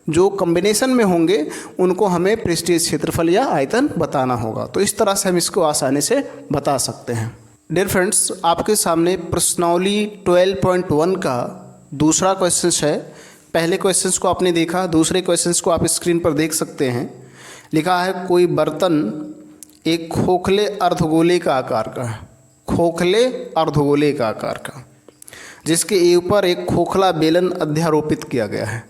जो कॉम्बिनेशन में होंगे उनको हमें पृष्ठीय क्षेत्रफल या आयतन बताना होगा। तो इस तरह से हम इसको आसानी से बता सकते हैं। डियर फ्रेंड्स, आपके सामने प्रश्नावली 12.1 का दूसरा क्वेश्चन है। पहले क्वेश्चन को आपने देखा, दूसरे क्वेश्चन को आप स्क्रीन पर देख सकते हैं। लिखा है कोई बर्तन एक खोखले अर्धगोले का आकार का है, खोखले अर्धगोले का आकार का, जिसके ऊपर एक खोखला बेलन अध्यारोपित किया गया है।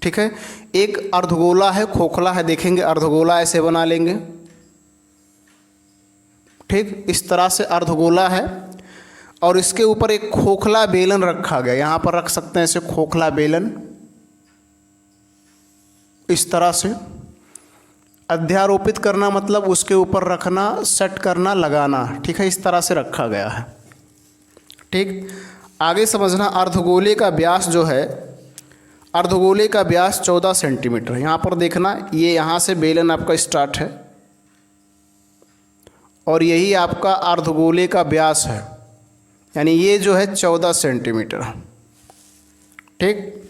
ठीक है, एक अर्धगोला है, खोखला है, देखेंगे अर्धगोला ऐसे बना लेंगे। ठीक, इस तरह से अर्धगोला है, और इसके ऊपर एक खोखला बेलन रखा गया, यहाँ पर रख सकते हैं इसे खोखला बेलन, इस तरह से। अध्यारोपित करना मतलब उसके ऊपर रखना, सेट करना, लगाना। ठीक है, इस तरह से रखा गया है। ठीक, आगे समझना, अर्धगोले का व्यास जो है, अर्धगोले का व्यास 14 सेंटीमीटर। यहाँ पर देखना, ये यहाँ से बेलन आपका स्टार्ट है, और यही आपका अर्धगोले का व्यास है, यानी ये जो है 14 सेंटीमीटर। ठीक,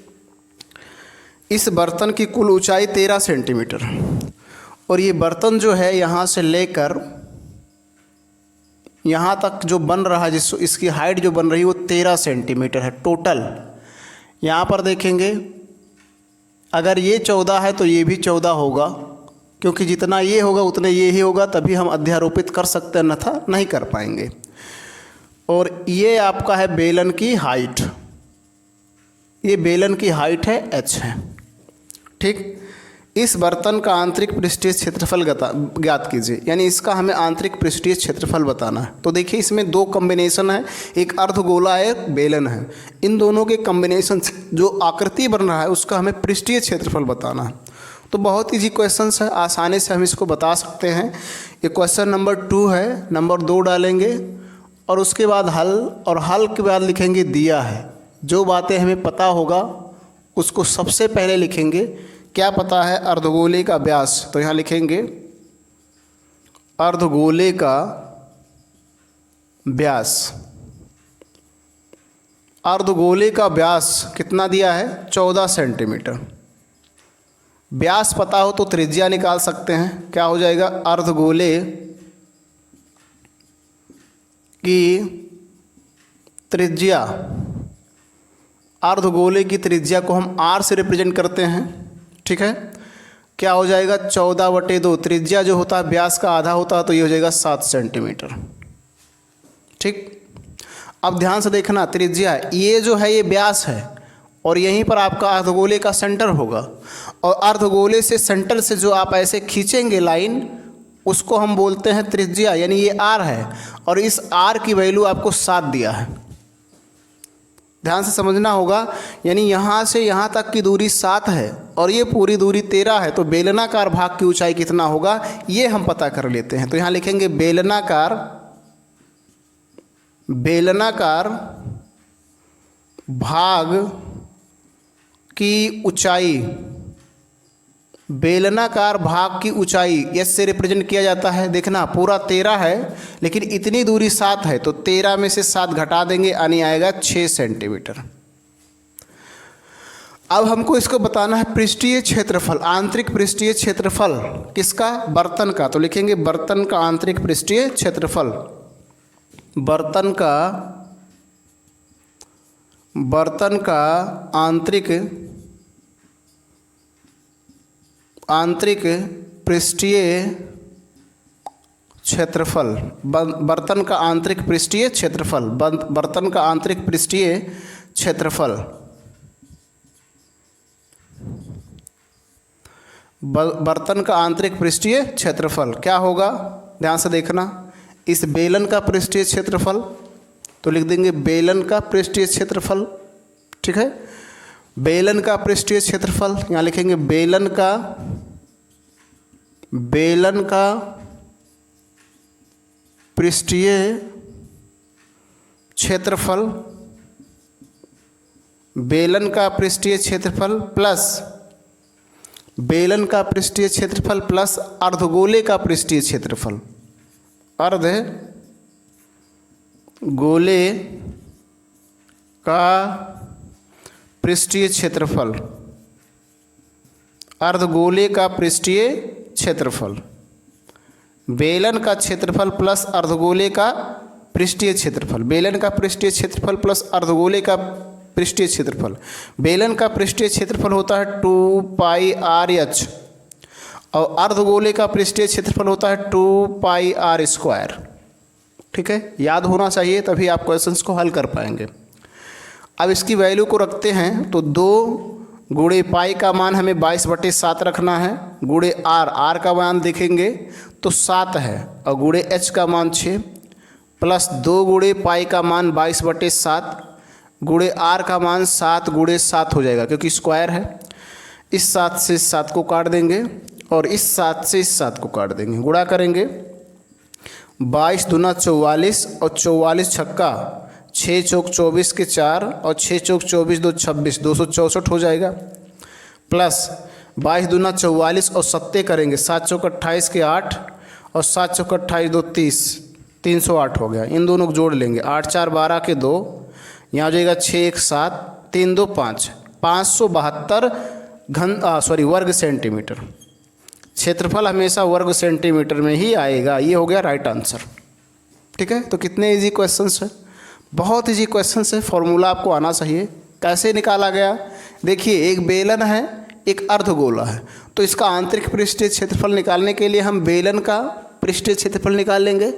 इस बर्तन की कुल ऊंचाई 13 सेंटीमीटर, और ये बर्तन जो है यहाँ से लेकर यहाँ तक जो बन रहा है, इसकी हाइट जो बन रही है वो 13 सेंटीमीटर है टोटल। यहाँ पर देखेंगे, अगर ये 14 है तो ये भी 14 होगा, क्योंकि जितना ये होगा उतने ये ही होगा, तभी हम अध्यारोपित कर सकते हैं, अन्यथा नहीं कर पाएंगे। और ये आपका है बेलन की हाइट, ये बेलन की हाइट है h है। ठीक, इस बर्तन का आंतरिक पृष्ठीय क्षेत्रफल ज्ञात कीजिए, यानी इसका हमें आंतरिक पृष्ठीय क्षेत्रफल बताना है। तो देखिए, इसमें 2 कॉम्बिनेशन है, एक अर्धगोला है, एक बेलन है। इन दोनों के कॉम्बिनेशन से जो आकृति बन रहा है उसका हमें पृष्ठीय क्षेत्रफल बताना है। तो बहुत ईजी क्वेश्चन है, आसानी से हम इसको बता सकते हैं। ये क्वेश्चन नंबर 2 है, नंबर 2 डालेंगे, और उसके बाद हल, और हल के बाद लिखेंगे दिया है। जो बातें हमें पता होगा उसको सबसे पहले लिखेंगे। क्या पता है, अर्धगोले का व्यास, तो यहाँ लिखेंगे अर्धगोले का व्यास। अर्धगोले का व्यास कितना दिया है, 14 सेंटीमीटर। व्यास पता हो तो त्रिज्या निकाल सकते हैं। क्या हो जाएगा, अर्धगोले की त्रिज्या, अर्धगोले की त्रिज्या को हम r से रिप्रेजेंट करते हैं। ठीक है, क्या हो जाएगा 14/2, त्रिज्या जो होता है व्यास का आधा होता है तो ये हो जाएगा 7 सेंटीमीटर। ठीक, अब ध्यान से देखना, त्रिज्या ये जो है ये व्यास है और यहीं पर आपका अर्धगोले का सेंटर होगा, और अर्धगोले से सेंटर से जो आप ऐसे खींचेंगे लाइन उसको हम बोलते हैं त्रिज्या, यानी ये r है और इस r की वैल्यू आपको 7 दिया है। ध्यान से समझना होगा, यानी यहाँ से यहाँ तक की दूरी 7 है और ये पूरी दूरी 13 है, तो बेलनाकार भाग की ऊंचाई कितना होगा ये हम पता कर लेते हैं। तो यहाँ लिखेंगे बेलनाकार भाग की ऊंचाई, बेलनाकार भाग की ऊंचाई एस से रिप्रेजेंट किया जाता है। देखना पूरा 13 है लेकिन इतनी दूरी 7 है, तो 13 में से 7 घटा देंगे, यानी आएगा 6 सेंटीमीटर। अब हमको इसको बताना है पृष्ठीय क्षेत्रफल, आंतरिक पृष्ठीय क्षेत्रफल किसका, बर्तन का। तो लिखेंगे बर्तन का आंतरिक पृष्ठीय क्षेत्रफल, बर्तन का आंतरिक पृष्ठीय क्षेत्रफल, बर्तन का आंतरिक पृष्ठीय क्षेत्रफल, बर्तन का आंतरिक पृष्ठीय क्षेत्रफल, बर्तन का आंतरिक पृष्ठीय क्षेत्रफल क्या होगा, ध्यान से देखना। इस बेलन का पृष्ठीय क्षेत्रफल, तो लिख देंगे बेलन का पृष्ठीय क्षेत्रफल। ठीक है, बेलन का पृष्ठीय क्षेत्रफल, यहाँ लिखेंगे बेलन का पृष्ठीय क्षेत्रफल, बेलन का पृष्ठीय क्षेत्रफल प्लस बेलन का पृष्ठीय क्षेत्रफल प्लस अर्धगोले का पृष्ठीय क्षेत्रफल, अर्धगोले का पृष्ठीय क्षेत्रफल, अर्धगोले का पृष्ठीय क्षेत्रफल, बेलन का क्षेत्रफल प्लस अर्धगोले का पृष्ठीय क्षेत्रफल, बेलन का पृष्ठीय क्षेत्रफल प्लस अर्धगोले का पृष्ठीय क्षेत्रफल। बेलन का पृष्ठीय क्षेत्रफल होता है 2πr(h) और अर्धगोले का पृष्ठीय क्षेत्रफल होता है 2πr²। ठीक है, याद होना चाहिए तभी आप क्वेश्चंस को हल कर पाएंगे। अब इसकी वैल्यू को रखते हैं तो 2 गुणे पाई का मान हमें 22/7 रखना है, गुणे r का मान देखेंगे तो 7 है और गुणे h का मान 6, प्लस 2 गुणे पाई का मान 22/7 गुणे r का मान 7 गुणे 7 हो जाएगा क्योंकि स्क्वायर है। इस 7 से इस 7 को काट देंगे और इस 7 से इस 7 को काट देंगे, गुणा करेंगे 22 दूना 44 और 44 छक्का 6 चौक 24 के 4 और 6 चौक 24 2 26 264 हो जाएगा, प्लस 22 दूना 44 और 7 करेंगे 7 चौक 28 के 8 और 7 चौक 28 2 30 308 हो गया। इन दोनों को जोड़ लेंगे 8 4 12 के 2, यहाँ हो जाएगा 6 1 7 3 2 5 572 वर्ग सेंटीमीटर। क्षेत्रफल हमेशा वर्ग सेंटीमीटर में ही आएगा। ये हो गया राइट आंसर। ठीक है, तो कितने इजी क्वेश्चंस है, बहुत इजी क्वेश्चंस है। फॉर्मूला आपको आना चाहिए। कैसे निकाला गया, देखिए एक बेलन है एक अर्धगोला है, तो इसका आंतरिक पृष्ठीय क्षेत्रफल निकालने के लिए हम बेलन का पृष्ठीय क्षेत्रफल निकाल लेंगे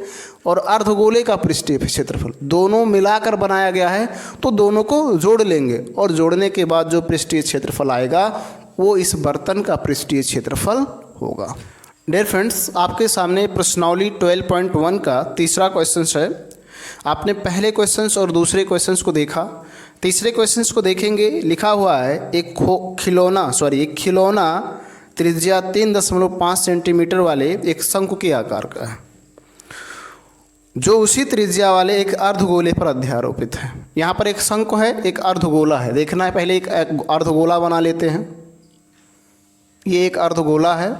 और अर्धगोले का पृष्ठीय क्षेत्रफल दोनों मिलाकर बनाया गया है, तो दोनों को जोड़ लेंगे और जोड़ने के बाद जो पृष्ठीय क्षेत्रफल आएगा वो इस बर्तन का पृष्ठीय क्षेत्रफल होगा। डियर फ्रेंड्स, आपके सामने प्रश्नावली 12.1 का तीसरा क्वेश्चन है। आपने पहले क्वेश्चंस और दूसरे क्वेश्चंस को देखा, तीसरे क्वेश्चंस को देखेंगे। लिखा हुआ है एक खिलौना त्रिज्या 3.5 सेंटीमीटर वाले एक शंकु के आकार का है, जो उसी त्रिज्या वाले एक अर्धगोले पर अध्यारोपित है। यहाँ पर एक शंकु है एक अर्धगोला है, देखना है पहले एक अर्धगोला बना लेते हैं। ये एक अर्धगोला है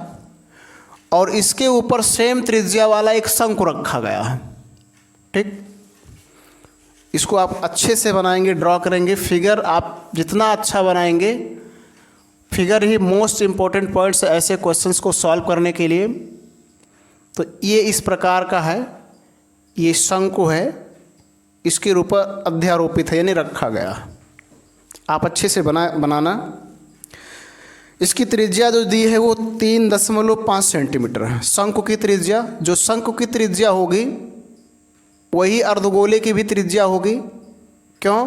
और इसके ऊपर सेम त्रिज्या वाला एक शंकु रखा गया है। ठीक, इसको आप अच्छे से बनाएंगे, ड्रॉ करेंगे। फिगर आप जितना अच्छा बनाएंगे फिगर ही मोस्ट इम्पोर्टेंट पॉइंट्स ऐसे क्वेश्चंस को सॉल्व करने के लिए। तो ये इस प्रकार का है, ये शंकु है, इसके ऊपर अध्यारोपित है यानी रखा गया। आप अच्छे से बनाना। इसकी त्रिज्या जो दी है वो 3.5 सेंटीमीटर है। शंकु की त्रिज्या, जो शंकु की त्रिज्या होगी वही अर्धगोले की भी त्रिज्या होगी। क्यों?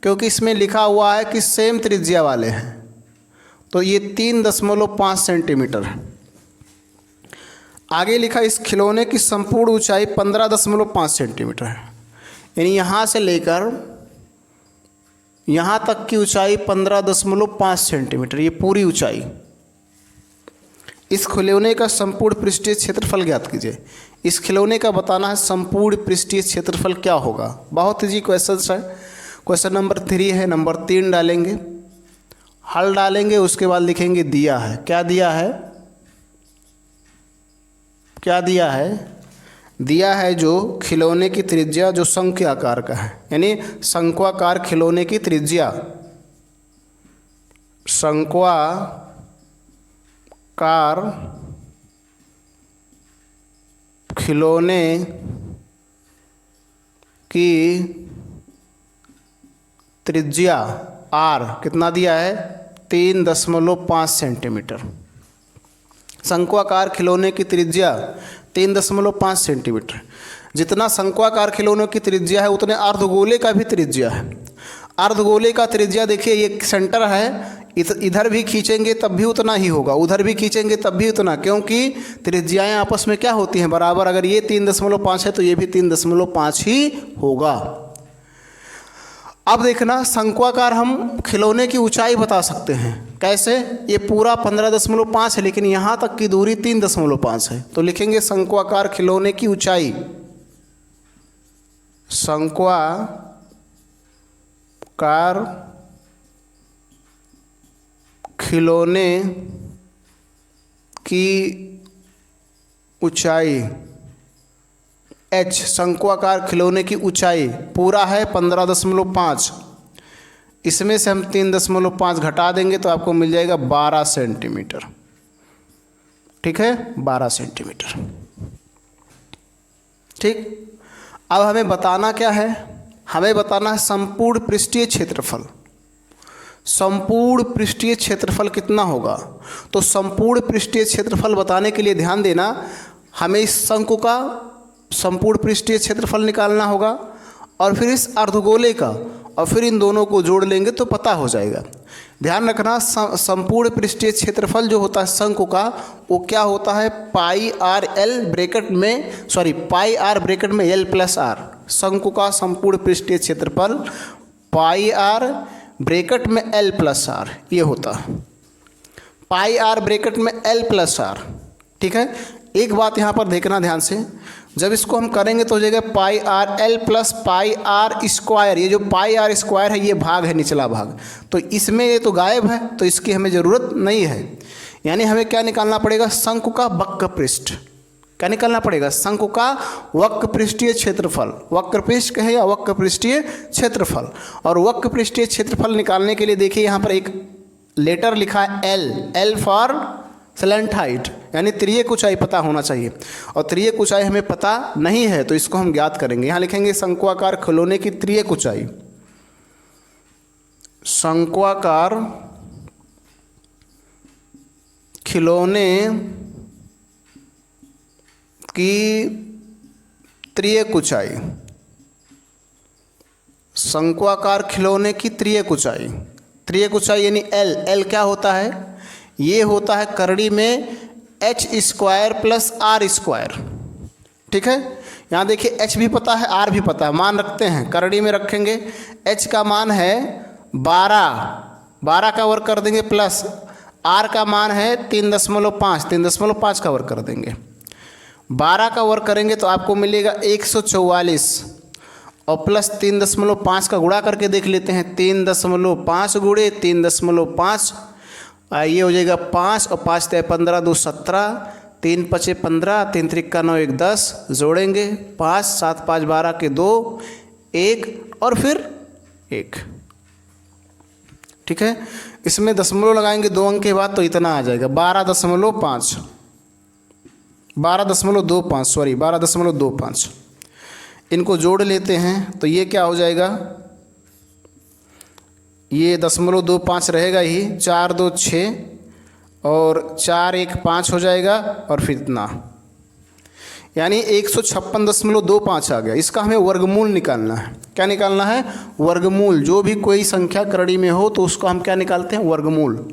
क्योंकि इसमें लिखा हुआ है कि सेम त्रिज्या वाले हैं, तो ये 3.5 सेंटीमीटर है। आगे लिखा इस खिलौने की संपूर्ण ऊंचाई 15.5 सेंटीमीटर है, यानी यहाँ से लेकर यहाँ तक की ऊंचाई 15.5 सेंटीमीटर, ये पूरी ऊंचाई। इस खिलौने का संपूर्ण पृष्ठीय क्षेत्रफल ज्ञात कीजिए। इस खिलौने का बताना है संपूर्ण पृष्ठीय क्षेत्रफल क्या होगा। बहुत इजी क्वेश्चन है। क्वेश्चन नंबर 3 है, नंबर 3 डालेंगे, हल डालेंगे, उसके बाद लिखेंगे दिया है। क्या दिया है? क्या दिया है? दिया है जो खिलौने की त्रिज्या जो शंकु आकार का है, यानी शंक्वाकार खिलौने की त्रिज्या, शंक्वाकार खिलौने की त्रिज्या आर कितना दिया है? 3.5 सेंटीमीटर। शंक्वाकार खिलौने की त्रिज्या 3.5 सेंटीमीटर। जितना शंक्वाकार खिलौनों की त्रिज्या है उतने अर्धगोले का भी त्रिज्या है। अर्धगोले का त्रिज्या देखिए, ये सेंटर है, इधर भी खींचेंगे तब भी उतना ही होगा, उधर भी खींचेंगे तब भी उतना, क्योंकि त्रिज्याएं आपस में क्या होती हैं? बराबर। अगर ये 3.5 है तो ये भी 3.5 ही होगा। अब देखना, शंक्वाकार हम खिलौने की ऊंचाई बता सकते हैं। कैसे? ये पूरा 15.5 है, लेकिन यहाँ तक की दूरी 3.5 है, तो लिखेंगे शंक्वाकार खिलौने की ऊंचाई, शंक्वाकार खिलौने की ऊंचाई h, शंक्वाकार खिलौने की ऊंचाई पूरा है 15.5, इसमें से हम 3.5 घटा देंगे तो आपको मिल जाएगा 12 सेंटीमीटर। ठीक है, 12 सेंटीमीटर। ठीक, अब हमें बताना क्या है? हमें बताना है संपूर्ण पृष्ठीय क्षेत्रफल। संपूर्ण पृष्ठीय क्षेत्रफल कितना होगा? तो संपूर्ण पृष्ठीय क्षेत्रफल बताने के लिए ध्यान देना, हमें इस शंकु का संपूर्ण पृष्ठीय क्षेत्रफल निकालना होगा और फिर इस अर्धगोले का, और फिर इन दोनों को जोड़ लेंगे तो पता हो जाएगा। ध्यान रखना, संपूर्ण पृष्ठीय क्षेत्रफल जो होता है शंकु का, वो क्या होता है? पाई आर ब्रैकेट में एल प्लस आर। शंकु का संपूर्ण पृष्ठीय क्षेत्रफल पाई आर ब्रैकेट में एल प्लस आर, ये होता है पाई आर ब्रैकेट में एल प्लस आर। ठीक है, एक बात यहाँ पर देखना ध्यान से, जब इसको हम करेंगे तो हो जाएगा pi R L plus pi R square. ये जो पाई आर स्क्वायर है ये भाग है, निचला भाग, तो इसमें ये तो गायब है, तो इसकी हमें ज़रूरत नहीं है। यानी हमें क्या निकालना पड़ेगा? शंकु का वक्र पृष्ठ। क्या निकालना पड़ेगा? शंकु का वक्र पृष्ठीय क्षेत्रफल। वक्र पृष्ठ कहे या वक्र पृष्ठीय क्षेत्रफल। और वक्र पृष्ठीय क्षेत्रफल निकालने के लिए देखिए यहाँ पर एक लेटर लिखा है L, L for slant height, यानी त्रियक ऊंचाई पता होना चाहिए, और त्रियक ऊंचाई हमें पता नहीं है, तो इसको हम ज्ञात करेंगे। यहाँ लिखेंगे शंक्वाकार खिलौने की त्रियक ऊंचाई। शंक्वाकार खिलौने की त्रियक ऊंचाई, शंक्वाकार खिलौने की त्रियक ऊंचाई। त्रियक ऊंचाई यानी एल। एल क्या होता है? ये होता है करड़ी में H square plus R square. ठीक है, यहाँ देखिए एच भी पता है, आर भी पता है, मान रखते हैं, करड़ी में रखेंगे। एच का मान है 12 का वर्ग कर देंगे, प्लस आर का मान है 3.5 का वर्ग कर देंगे। 12 का वर्ग करेंगे तो आपको मिलेगा 144, और प्लस 3.5 का गुणा करके देख लेते हैं। 3.5 गुणे 3.5, ये हो जाएगा 5, और 5 × 15 2 17, 3 × 5 15, 3 × 3 = 9 1 10, जोड़ेंगे 5 7 5 12 के 2 1 और फिर 1। ठीक है, इसमें दशमलव लगाएंगे 2 अंक के बाद तो इतना आ जाएगा 12.5, 12.25, सॉरी 12.25। इनको जोड़ लेते हैं तो ये क्या हो जाएगा, ये 0.25 रहेगा ही, 4 2 6 और 4 1 5 हो जाएगा और फिर इतना, यानी 156.25 आ गया। इसका हमें वर्गमूल निकालना है। क्या निकालना है? वर्गमूल। जो भी कोई संख्या करड़ी में हो तो उसको हम क्या निकालते हैं? वर्गमूल।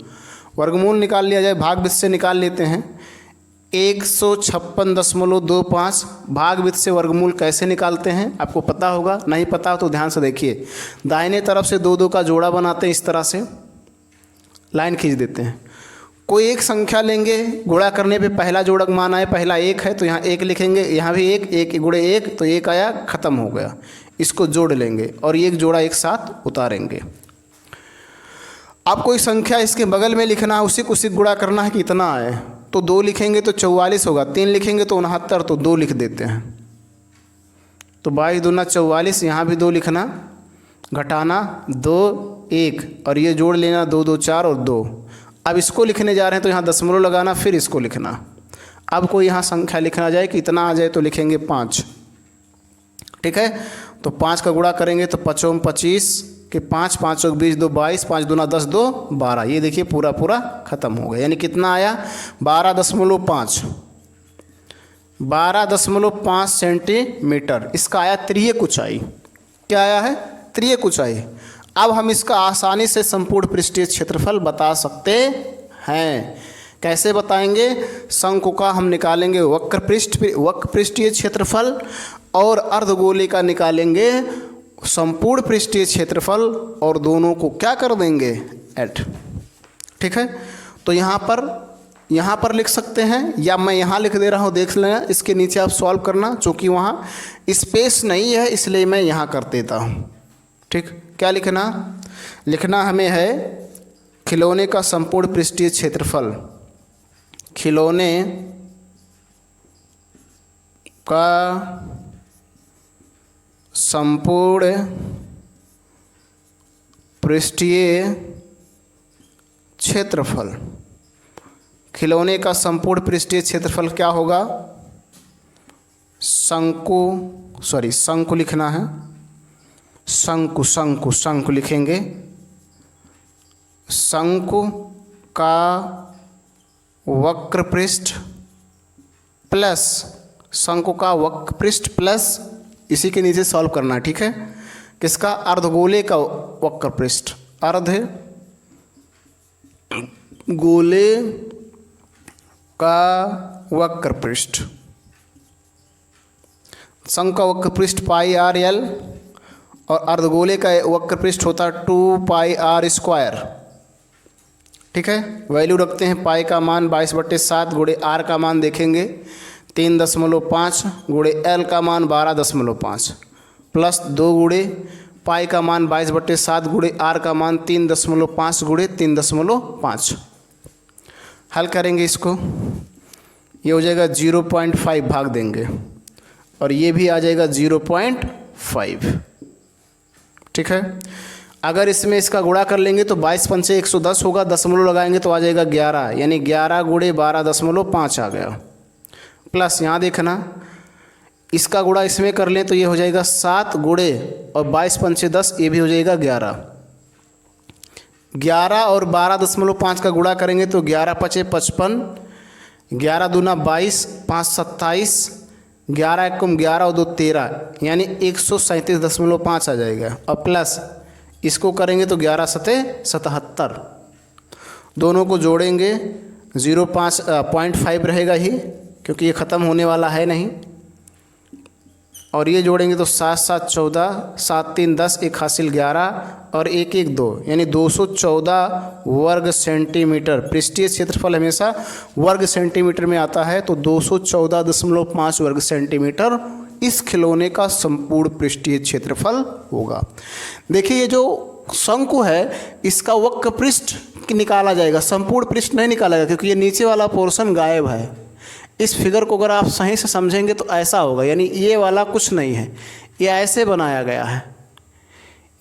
वर्गमूल निकाल लिया जाए, भाग से निकाल लेते हैं। 156.25 भाग से वर्गमूल कैसे निकालते हैं आपको पता होगा, नहीं पता हो तो ध्यान से देखिए। दाहिने तरफ से 2 2 का जोड़ा बनाते हैं, इस तरह से लाइन खींच देते हैं। कोई एक संख्या लेंगे, गुणा करने पे पहला जोड़क मान आए, पहला 1 है तो यहाँ 1 लिखेंगे, यहाँ भी 1, 1 गुणे 1 तो 1 आया, ख़त्म हो गया। इसको जोड़ लेंगे और एक जोड़ा एक साथ उतारेंगे। आप कोई संख्या इसके बगल में लिखना है, उसी को उसी गुणा करना है कि इतना आए, तो 2 लिखेंगे तो 44 होगा, 3 लिखेंगे तो 69, तो 2 लिख देते हैं। तो 22 दूना 44, यहाँ भी 2 लिखना, घटाना 2 1 और ये जोड़ लेना 2 2 4 और 2। अब इसको लिखने जा रहे हैं तो यहाँ दशमलव लगाना, फिर इसको लिखना। अब कोई यहाँ संख्या लिखना जाए कि इतना आ जाए तो लिखेंगे 5, ठीक है। तो 5 का गुणा करेंगे तो 5 25 के 5, 5 20 2 22, 5 दूना 10 2 12। ये देखिए पूरा पूरा ख़त्म हो गया, यानी कितना आया 12.5, 12.5 सेंटीमीटर। इसका आया त्रियक ऊंचाई। क्या आया है? त्रियक ऊंचाई। अब हम इसका आसानी से संपूर्ण पृष्ठीय क्षेत्रफल बता सकते हैं। कैसे बताएंगे? शंकु का हम निकालेंगे वक्र पृष्ठीय क्षेत्रफल और अर्धगोले का निकालेंगे संपूर्ण पृष्ठीय क्षेत्रफल और दोनों को क्या कर देंगे? ऐड। ठीक है, तो यहाँ पर लिख सकते हैं या मैं यहाँ लिख दे रहा हूँ, देख लेना। इसके नीचे आप सॉल्व करना, चूँकि वहाँ स्पेस नहीं है इसलिए मैं यहाँ कर देता हूँ। ठीक, क्या लिखना? लिखना हमें है खिलौने का संपूर्ण पृष्ठीय क्षेत्रफल। खिलौने का संपूर्ण पृष्ठीय क्षेत्रफल। खिलौने का संपूर्ण पृष्ठीय क्षेत्रफल क्या होगा? शंकु लिखना है। शंकु लिखेंगे। शंकु का वक्र पृष्ठ प्लस शंकु का वक्र पृष्ठ प्लस इसी के नीचे सॉल्व करना, ठीक है। किसका? अर्धगोले का वक्र पृष्ठ। अर्धगोले का वक्र पृष्ठ। शंकु का वक्र पृष्ठ पाई आर एल और अर्धगोले का वक्र पृष्ठ होता 2 पाई आर स्क्वायर। ठीक है, वैल्यू रखते हैं। पाई का मान 22/7 गुणे आर का मान देखेंगे 3.5 गुणे एल का मान 12.5 प्लस 2 गुणे पाई का मान 22/7 गुणे आर का मान 3.5 गुणे 3.5। हल करेंगे इसको, ये हो जाएगा 0.5, भाग देंगे और ये भी आ जाएगा 0.5। ठीक है, अगर इसमें इसका गुणा कर लेंगे तो 22 पंचे 110 होगा, दशमलव लगाएंगे तो आ जाएगा 11, यानी 11 गुणे 12.5 आ गया। प्लस यहाँ देखना, इसका गुणा इसमें कर लें तो ये हो जाएगा 7 गुणे और 22 पंचे 10, ये भी हो जाएगा 11। 11 और 12.5 का गुणा करेंगे तो 11 पचे 55, 11 दूना 22, 5 27, 11 एकम 11 और 2 13, यानी 137.5 आ जाएगा। और प्लस इसको करेंगे तो 11 सते 77। दोनों को जोड़ेंगे 0.5 रहेगा ही, क्योंकि ये ख़त्म होने वाला है नहीं। और ये जोड़ेंगे तो 7 7 14, 7 3 10, 1 हासिल 11 और 1 1 2, यानी 214 वर्ग सेंटीमीटर। पृष्ठीय क्षेत्रफल हमेशा वर्ग सेंटीमीटर में आता है, तो 214.5 वर्ग सेंटीमीटर इस खिलौने का संपूर्ण पृष्ठीय क्षेत्रफल होगा। देखिए, ये जो शंकु है इसका वक्र पृष्ठ निकाला जाएगा, संपूर्ण पृष्ठ नहीं निकाला जाएगा, क्योंकि ये नीचे वाला पोर्शन गायब है। इस फिगर को अगर आप सही से समझेंगे तो ऐसा होगा, यानी ये वाला कुछ नहीं है, ये ऐसे बनाया गया है।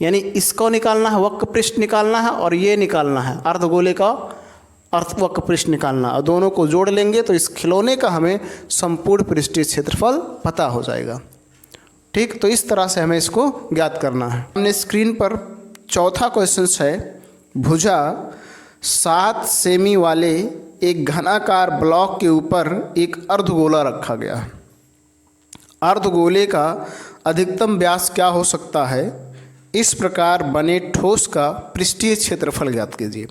यानी इसको निकालना है, वक्र पृष्ठ निकालना है, और ये निकालना है अर्धगोले का वक्र पृष्ठ निकालना, और दोनों को जोड़ लेंगे तो इस खिलौने का हमें संपूर्ण पृष्ठीय क्षेत्रफल पता हो जाएगा। ठीक, तो इस तरह से हमें इसको ज्ञात करना है। हमने स्क्रीन पर चौथा क्वेश्चन है, भुजा 7 सेमी वाले एक घनाकार ब्लॉक के ऊपर एक अर्धगोला रखा गया। अर्धगोले का अधिकतम व्यास क्या हो सकता है? इस प्रकार बने ठोस का पृष्ठीय क्षेत्रफल ज्ञात कीजिए।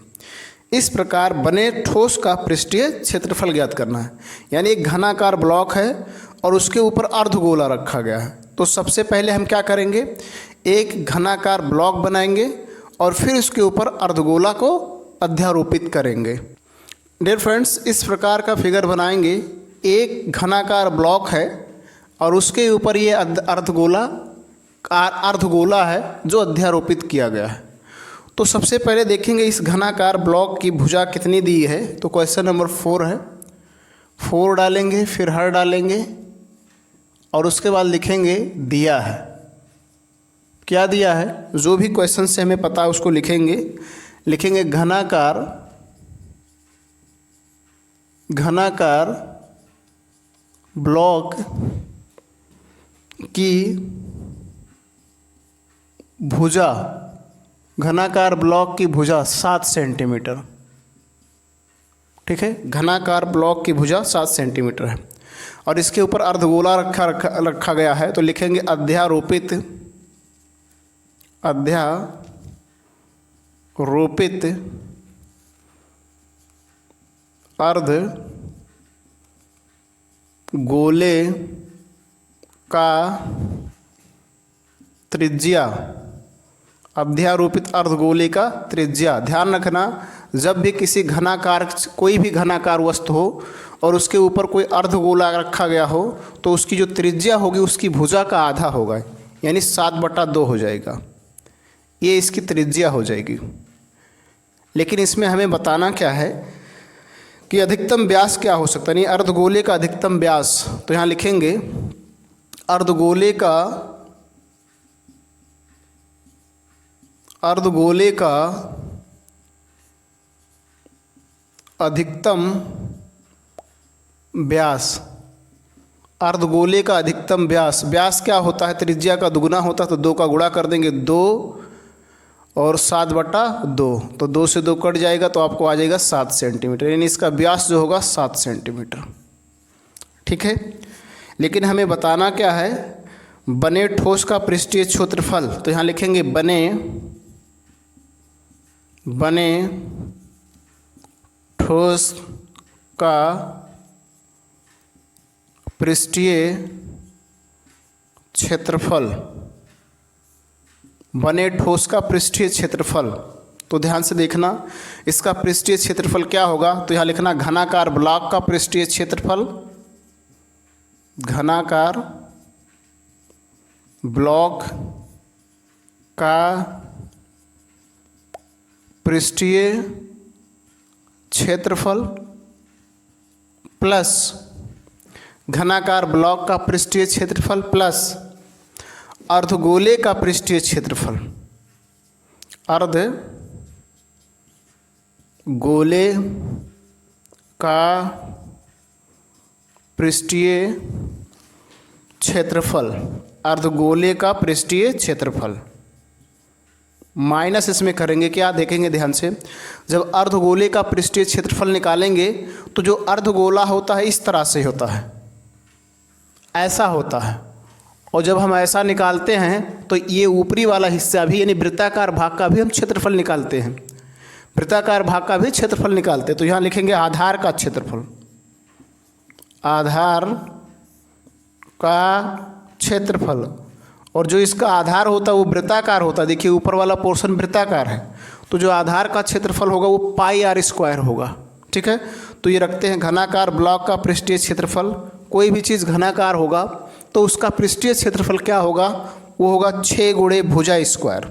इस प्रकार बने ठोस का पृष्ठीय क्षेत्रफल ज्ञात करना है। यानी एक घनाकार ब्लॉक है और उसके ऊपर अर्धगोला रखा गया है। तो सबसे पहले हम क्या करेंगे, एक घनाकार ब्लॉक बनाएंगे और फिर उसके ऊपर अर्धगोला को अध्यारोपित करेंगे। डियर फ्रेंड्स, इस प्रकार का फिगर बनाएंगे। एक घनाकार ब्लॉक है और उसके ऊपर ये अर्धगोला है जो अध्यारोपित किया गया है। तो सबसे पहले देखेंगे इस घनाकार ब्लॉक की भुजा कितनी दी है। तो क्वेश्चन नंबर 4 है, 4 डालेंगे, फिर हर डालेंगे और उसके बाद लिखेंगे दिया है। क्या दिया है? जो भी क्वेश्चन से हमें पता है उसको लिखेंगे घनाकार ब्लॉक की भुजा, घनाकार ब्लॉक की भुजा 7 सेंटीमीटर। ठीक है, घनाकार ब्लॉक की भुजा 7 सेंटीमीटर है और इसके ऊपर अर्धगोला रखा गया है। तो लिखेंगे अध्यारोपित अर्धगोले का त्रिज्या, अध्यारोपित अर्धगोले का त्रिज्या। ध्यान रखना, जब भी किसी घनाकार, कोई भी घनाकार वस्तु हो और उसके ऊपर कोई अर्धगोला रखा गया हो तो उसकी जो त्रिज्या होगी उसकी भुजा का आधा होगा, यानी 7/2 हो जाएगा। ये इसकी त्रिज्या हो जाएगी। लेकिन इसमें हमें बताना क्या है कि अधिकतम व्यास क्या हो सकता है, नहीं अर्धगोले का अधिकतम व्यास। तो यहाँ लिखेंगे अर्धगोले का अधिकतम व्यास। अर्धगोले का अधिकतम व्यास क्या होता है? त्रिज्या का दुगुना होता है, तो 2 का गुणा कर देंगे, 2 और 7/2, तो 2 से 2 कट जाएगा तो आपको आ जाएगा 7 सेंटीमीटर, यानी इसका व्यास जो होगा 7 सेंटीमीटर। ठीक है, लेकिन हमें बताना क्या है, बने ठोस का पृष्ठीय क्षेत्रफल। तो यहाँ लिखेंगे बने ठोस का पृष्ठीय क्षेत्रफल, बने ठोस का पृष्ठीय क्षेत्रफल। तो ध्यान से देखना, इसका पृष्ठीय क्षेत्रफल क्या होगा। तो यहाँ लिखना घनाकार ब्लॉक का पृष्ठीय क्षेत्रफल, घनाकार ब्लॉक का पृष्ठीय क्षेत्रफल प्लस घनाकार ब्लॉक का पृष्ठीय क्षेत्रफल प्लस अर्धगोले का पृष्ठीय क्षेत्रफल। अर्धगोले का पृष्ठीय क्षेत्रफल, अर्धगोले का पृष्ठीय क्षेत्रफल माइनस इसमें करेंगे क्या, देखेंगे ध्यान से। जब अर्धगोले का पृष्ठीय क्षेत्रफल निकालेंगे तो जो अर्धगोला होता है इस तरह से होता है, ऐसा होता है, और जब हम ऐसा निकालते हैं तो ये ऊपरी वाला हिस्सा भी, यानी वृत्ताकार भाग का भी हम क्षेत्रफल निकालते हैं, वृत्ताकार भाग का भी क्षेत्रफल निकालते हैं। तो यहाँ लिखेंगे आधार का क्षेत्रफल, आधार का क्षेत्रफल, और जो इसका आधार होता है वो वृत्ताकार होता है। देखिए ऊपर वाला पोर्शन वृत्ताकार है, तो जो आधार का क्षेत्रफल होगा वो πr² होगा। ठीक है, तो ये रखते हैं घनाकार ब्लॉक का पृष्ठीय क्षेत्रफल। कोई भी चीज़ घनाकार होगा तो उसका पृष्ठीय क्षेत्रफल क्या होगा, वो होगा 6 गुणे भुजा स्क्वायर,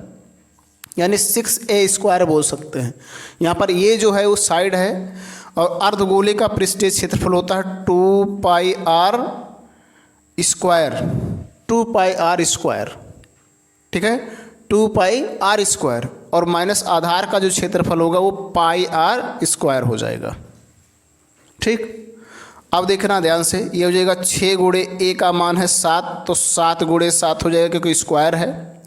यानी 6a² बोल सकते हैं। यहाँ पर ये जो है वो साइड है, और अर्धगोले का पृष्ठीय क्षेत्रफल होता है 2πr²। ठीक है, 2 पाई आर स्क्वायर और माइनस आधार का जो क्षेत्रफल होगा वो पाई आर स्क्वायर हो जाएगा। ठीक, अब देखना ध्यान से, ये हो जाएगा 6 गुणे ए का मान है 7, तो 7 गुणे 7 हो जाएगा क्योंकि स्क्वायर है,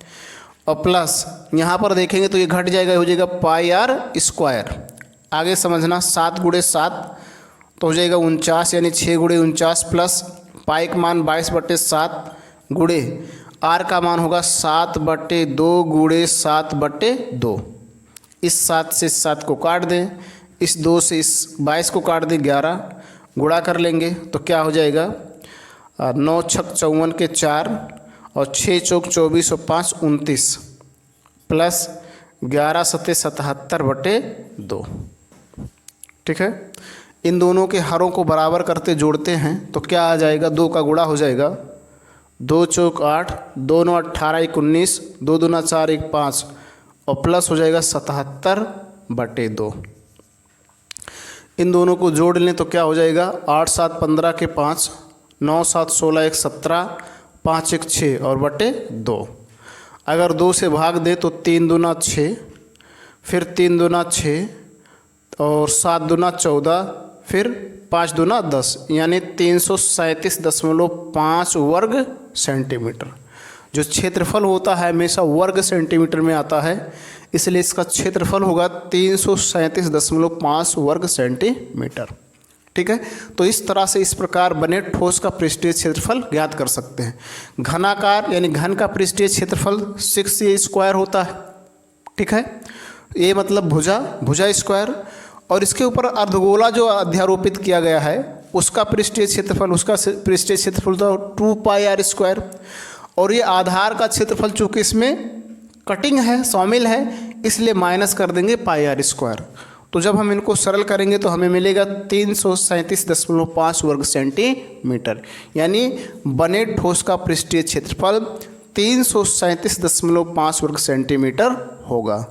और प्लस यहाँ पर देखेंगे तो ये घट जाएगा, हो जाएगा पाई आर स्क्वायर। आगे समझना, 7 गुणे 7 तो हो जाएगा 49, यानी 6 गुणे 49 प्लस पाई का मान 22/7 गुणे आर का मान होगा 7/2 गुणे 7/2। इस 7 से इस 7 को काट दें, इस 2 से इस 22 को काट दें, 11 गुणा कर लेंगे तो क्या हो जाएगा 9 छक 54 के 4 और 6 चौक 24 और 5 29 प्लस 11 सत्ते 77/2। ठीक है, इन दोनों के हरों को बराबर करते जोड़ते हैं तो क्या आ जाएगा, 2 का गुणा हो जाएगा, 2 चौक 8, 2 9 18 1 19, 2 दूना 4 1 5 और प्लस हो जाएगा 77/2। इन दोनों को जोड़ लें तो क्या हो जाएगा 8 7 15 के 5, 9 7 16 1 17, 5 1 6 और बटे 2। अगर 2 से भाग दे तो 3 दूना 6, फिर 3 दूना 6 और 7 दूना 14, फिर 5 दूना 10, यानी 337.5 वर्ग सेंटीमीटर। जो क्षेत्रफल होता है हमेशा वर्ग सेंटीमीटर में आता है, इसलिए इसका क्षेत्रफल होगा 337.5 वर्ग सेंटीमीटर। ठीक है, तो इस तरह से इस प्रकार बने ठोस का पृष्ठीय क्षेत्रफल ज्ञात कर सकते हैं। घनाकार यानी घन का पृष्ठीय क्षेत्रफल 6a स्क्वायर होता है। ठीक है, ये मतलब भुजा, भुजा स्क्वायर, और इसके ऊपर अर्धगोला जो अध्यारोपित किया गया है उसका पृष्ठीय क्षेत्रफल, उसका पृष्ठीय क्षेत्रफल तो 2 पाई आर स्क्वायर, और ये आधार का क्षेत्रफल चूँकि इसमें कटिंग है, शामिल है, इसलिए माइनस कर देंगे पाई आर स्क्वायर। तो जब हम इनको सरल करेंगे तो हमें मिलेगा 337.5 वर्ग सेंटीमीटर, यानी बने ठोस का पृष्ठीय क्षेत्रफल 337.5 वर्ग सेंटीमीटर होगा।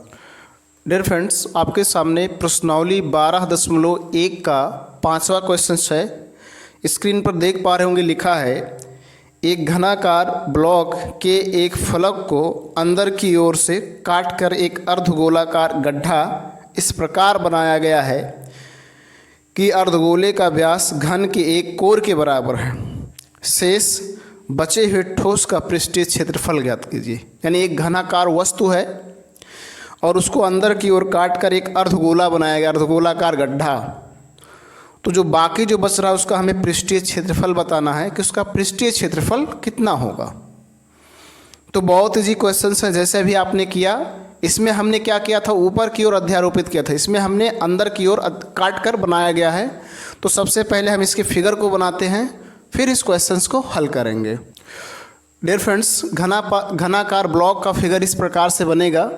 डियर फ्रेंड्स, आपके सामने प्रश्नावली 12.1 का 5वां क्वेश्चन है। स्क्रीन पर देख पा रहे होंगे, लिखा है एक घनाकार ब्लॉक के एक फलक को अंदर की ओर से काटकर एक अर्धगोलाकार गड्ढा इस प्रकार बनाया गया है कि अर्धगोले का व्यास घन के एक कोर के बराबर है। शेष बचे हुए ठोस का पृष्ठीय क्षेत्रफल ज्ञात कीजिए। यानी एक घनाकार वस्तु है और उसको अंदर की ओर काटकर एक अर्धगोला बनाया गया, अर्धगोलाकार गड्ढा। तो जो बाकी जो बच रहा है उसका हमें पृष्ठीय क्षेत्रफल बताना है कि उसका पृष्ठीय क्षेत्रफल कितना होगा। तो बहुत इजी क्वेश्चन है, जैसे भी आपने किया। इसमें हमने क्या किया था, ऊपर की ओर अध्यारोपित किया था, इसमें हमने अंदर की ओर काट कर बनाया गया है। तो सबसे पहले हम इसके फिगर को बनाते हैं, फिर इस क्वेश्चन को हल करेंगे। डियर फ्रेंड्स, घनाकार ब्लॉक का फिगर इस प्रकार से बनेगा।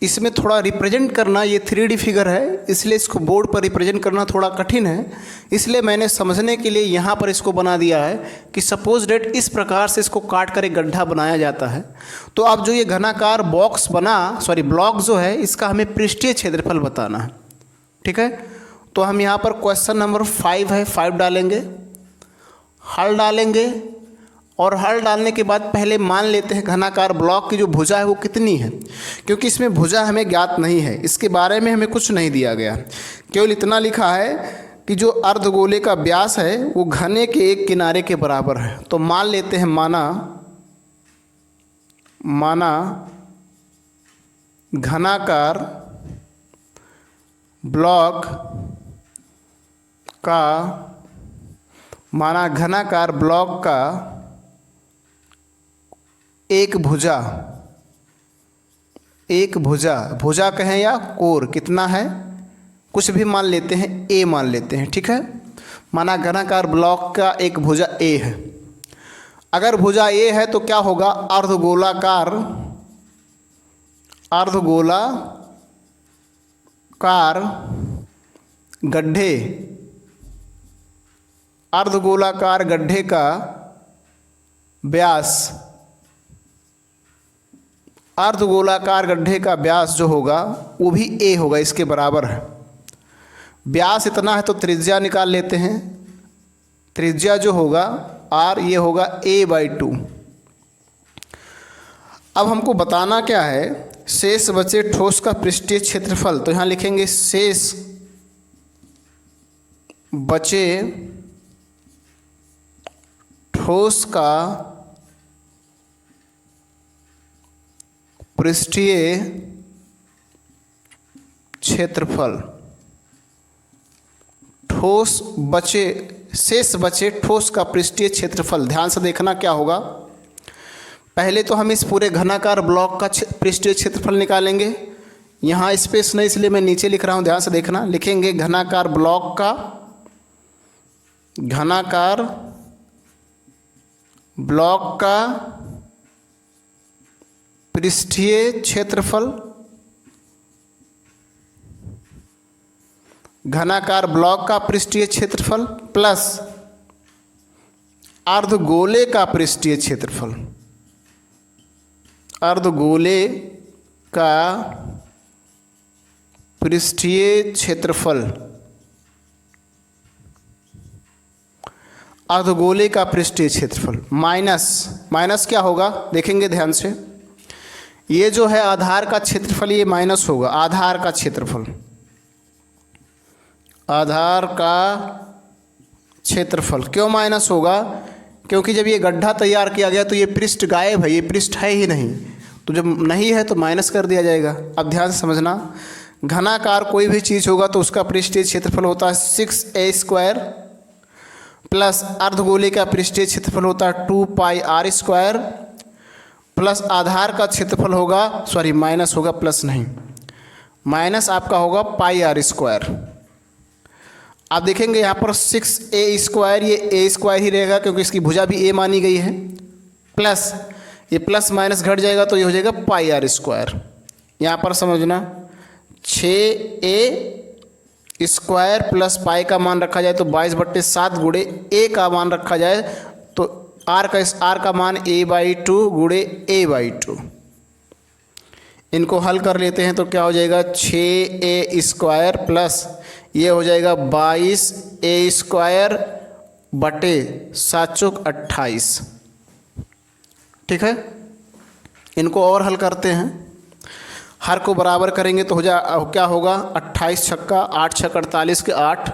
इसमें थोड़ा रिप्रेजेंट करना, ये 3D फिगर है, इसलिए इसको बोर्ड पर रिप्रेजेंट करना थोड़ा कठिन है, इसलिए मैंने समझने के लिए यहाँ पर इसको बना दिया है कि सपोज डेट इस प्रकार से इसको काट कर एक गड्ढा बनाया जाता है। तो अब जो ये घनाकार ब्लॉक जो है, इसका हमें पृष्ठीय क्षेत्रफल बताना है। ठीक है, तो हम यहाँ पर क्वेश्चन नंबर 5 है, 5 डालेंगे, हल डालेंगे, और हल डालने के बाद पहले मान लेते हैं घनाकार ब्लॉक की जो भुजा है वो कितनी है, क्योंकि इसमें भुजा हमें ज्ञात नहीं है, इसके बारे में हमें कुछ नहीं दिया गया, केवल इतना लिखा है कि जो अर्धगोले का व्यास है वो घने के एक किनारे के बराबर है। तो मान लेते हैं, माना घनाकार ब्लॉक का एक भुजा कहें या कोर कितना है, कुछ भी मान लेते हैं, ए मान लेते हैं। ठीक है, माना घनाकार ब्लॉक का एक भुजा ए है। अगर भुजा ए है तो क्या होगा, अर्धगोलाकार गड्ढे का व्यास जो होगा वो भी ए होगा, इसके बराबर है। व्यास इतना है तो त्रिज्या निकाल लेते हैं। त्रिज्या जो होगा आर, ये होगा a/2। अब हमको बताना क्या है, शेष बचे ठोस का पृष्ठीय क्षेत्रफल। तो यहाँ लिखेंगे शेष बचे ठोस का पृष्ठीय क्षेत्रफल। ठोस बचे, शेष बचे ठोस का पृष्ठीय क्षेत्रफल। ध्यान से देखना क्या होगा, पहले तो हम इस पूरे घनाकार ब्लॉक का पृष्ठीय क्षेत्रफल निकालेंगे। यहाँ स्पेस नहीं इसलिए मैं नीचे लिख रहा हूँ, ध्यान से देखना। लिखेंगे घनाकार ब्लॉक का, घनाकार ब्लॉक का पृष्ठीय क्षेत्रफल, घनाकार ब्लॉक का पृष्ठीय क्षेत्रफल प्लस अर्धगोले का पृष्ठीय क्षेत्रफल, अर्धगोले का पृष्ठीय क्षेत्रफल, अर्धगोले का पृष्ठीय क्षेत्रफल माइनस क्या होगा, देखेंगे ध्यान से। ये जो है आधार का क्षेत्रफल, ये माइनस होगा आधार का क्षेत्रफल, आधार का क्षेत्रफल। क्यों माइनस होगा, क्योंकि जब ये गड्ढा तैयार किया गया तो ये पृष्ठ गायब है, ये पृष्ठ है ही नहीं, तो जब नहीं है तो माइनस कर दिया जाएगा। अब ध्यान से समझना, घनाकार कोई भी चीज़ होगा तो उसका पृष्ठीय क्षेत्रफल होता है 6a² प्लस अर्धगोले का पृष्ठीय क्षेत्रफल होता है 2πr² प्लस आधार का क्षेत्रफल होगा, सॉरी माइनस होगा, प्लस नहीं, माइनस आपका होगा πr²। आप देखेंगे यहाँ पर 6a², ये a² ही रहेगा क्योंकि इसकी भुजा भी a मानी गई है, प्लस ये प्लस माइनस घट जाएगा तो ये हो जाएगा πr²। यहाँ पर समझना 6a² प्लस पाई का मान रखा जाए तो 22/7 गुणे a का मान रखा जाए तो r का मान a/2 गुणे a/2। इनको हल कर लेते हैं तो क्या हो जाएगा 6a² प्लस ये हो जाएगा 22a² बटे 7×28। ठीक है, इनको और हल करते हैं, हर को बराबर करेंगे तो क्या होगा 28 छक्का 8 छक्का 48 के 8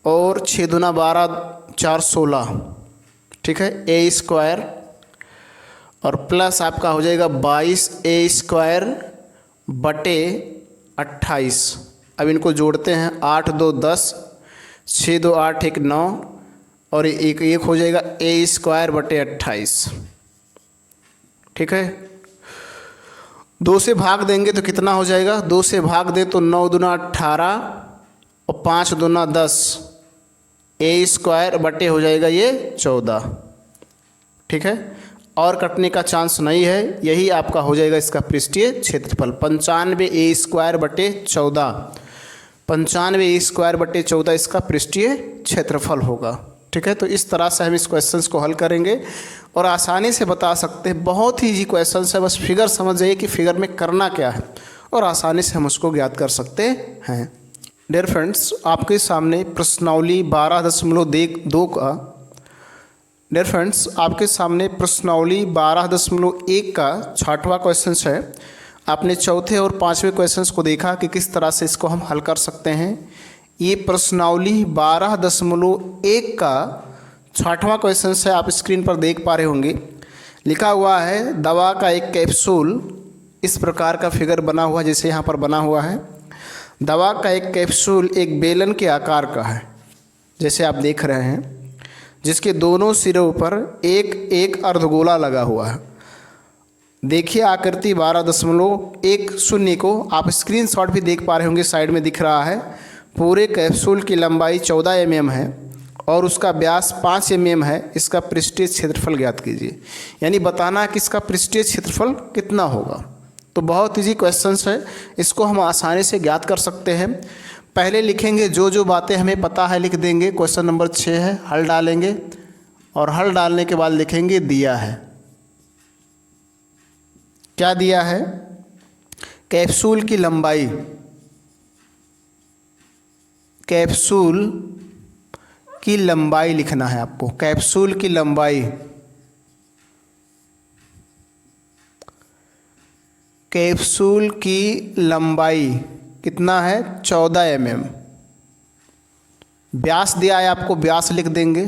और 6 दूना 12 4 16। ठीक है, a² और प्लस आपका हो जाएगा 22a² बटे 28। अब इनको जोड़ते हैं 8 2 10, 6 2 8 1 9 और एक हो जाएगा a² बटे 28। ठीक है, 2 से भाग देंगे तो कितना हो जाएगा, 2 से भाग दे तो 9 दूना 18 और 5 दूना 10, a² बटे हो जाएगा ये 14। ठीक है, और कटने का चांस नहीं है, यही आपका हो जाएगा इसका पृष्ठीय क्षेत्रफल 95a² बटे 14। 95a² बटे 14 इसका पृष्ठीय क्षेत्रफल होगा। ठीक है, तो इस तरह से हम इस क्वेश्चंस को हल करेंगे और आसानी से बता सकते हैं। बहुत ही इजी क्वेश्चन है, बस फिगर समझ जाइए कि फिगर में करना क्या है और आसानी से हम उसको ज्ञात कर सकते हैं। डियर फ्रेंड्स, आपके सामने प्रश्नावली 12.2 का, डियर फ्रेंड्स आपके सामने प्रश्नावली 12.1 का 6वां क्वेश्चन है। आपने चौथे और 5वें क्वेश्चंस को देखा कि किस तरह से इसको हम हल कर सकते हैं। ये प्रश्नावली 12.1 का 6वां क्वेश्चन है, आप स्क्रीन पर देख पा रहे होंगे। लिखा हुआ है दवा का एक कैप्सूल, इस प्रकार का फिगर बना हुआ है जैसे यहाँ पर बना हुआ है। दवा का एक कैप्सूल एक बेलन के आकार का है जैसे आप देख रहे हैं, जिसके दोनों सिरों पर एक अर्धगोला लगा हुआ है। देखिए आकृति 12.10 को आप स्क्रीनशॉट भी देख पा रहे होंगे, साइड में दिख रहा है। पूरे कैप्सूल की लंबाई 14 mm है और उसका व्यास 5 mm है। इसका पृष्ठीय क्षेत्रफल ज्ञात कीजिए, यानी बताना है कि इसका पृष्ठीय क्षेत्रफल कितना होगा। तो बहुत इजी क्वेश्चन है, इसको हम आसानी से ज्ञात कर सकते हैं। पहले लिखेंगे जो बातें हमें पता है लिख देंगे। क्वेश्चन नंबर 6 है, हल डालेंगे और हल डालने के बाद लिखेंगे दिया है। क्या दिया है, कैप्सूल की लंबाई, कैप्सूल की लंबाई लिखना है आपको। कैप्सूल की लंबाई कैप्सूल की लंबाई कितना है 14 mm। व्यास दिया है आपको, व्यास लिख देंगे।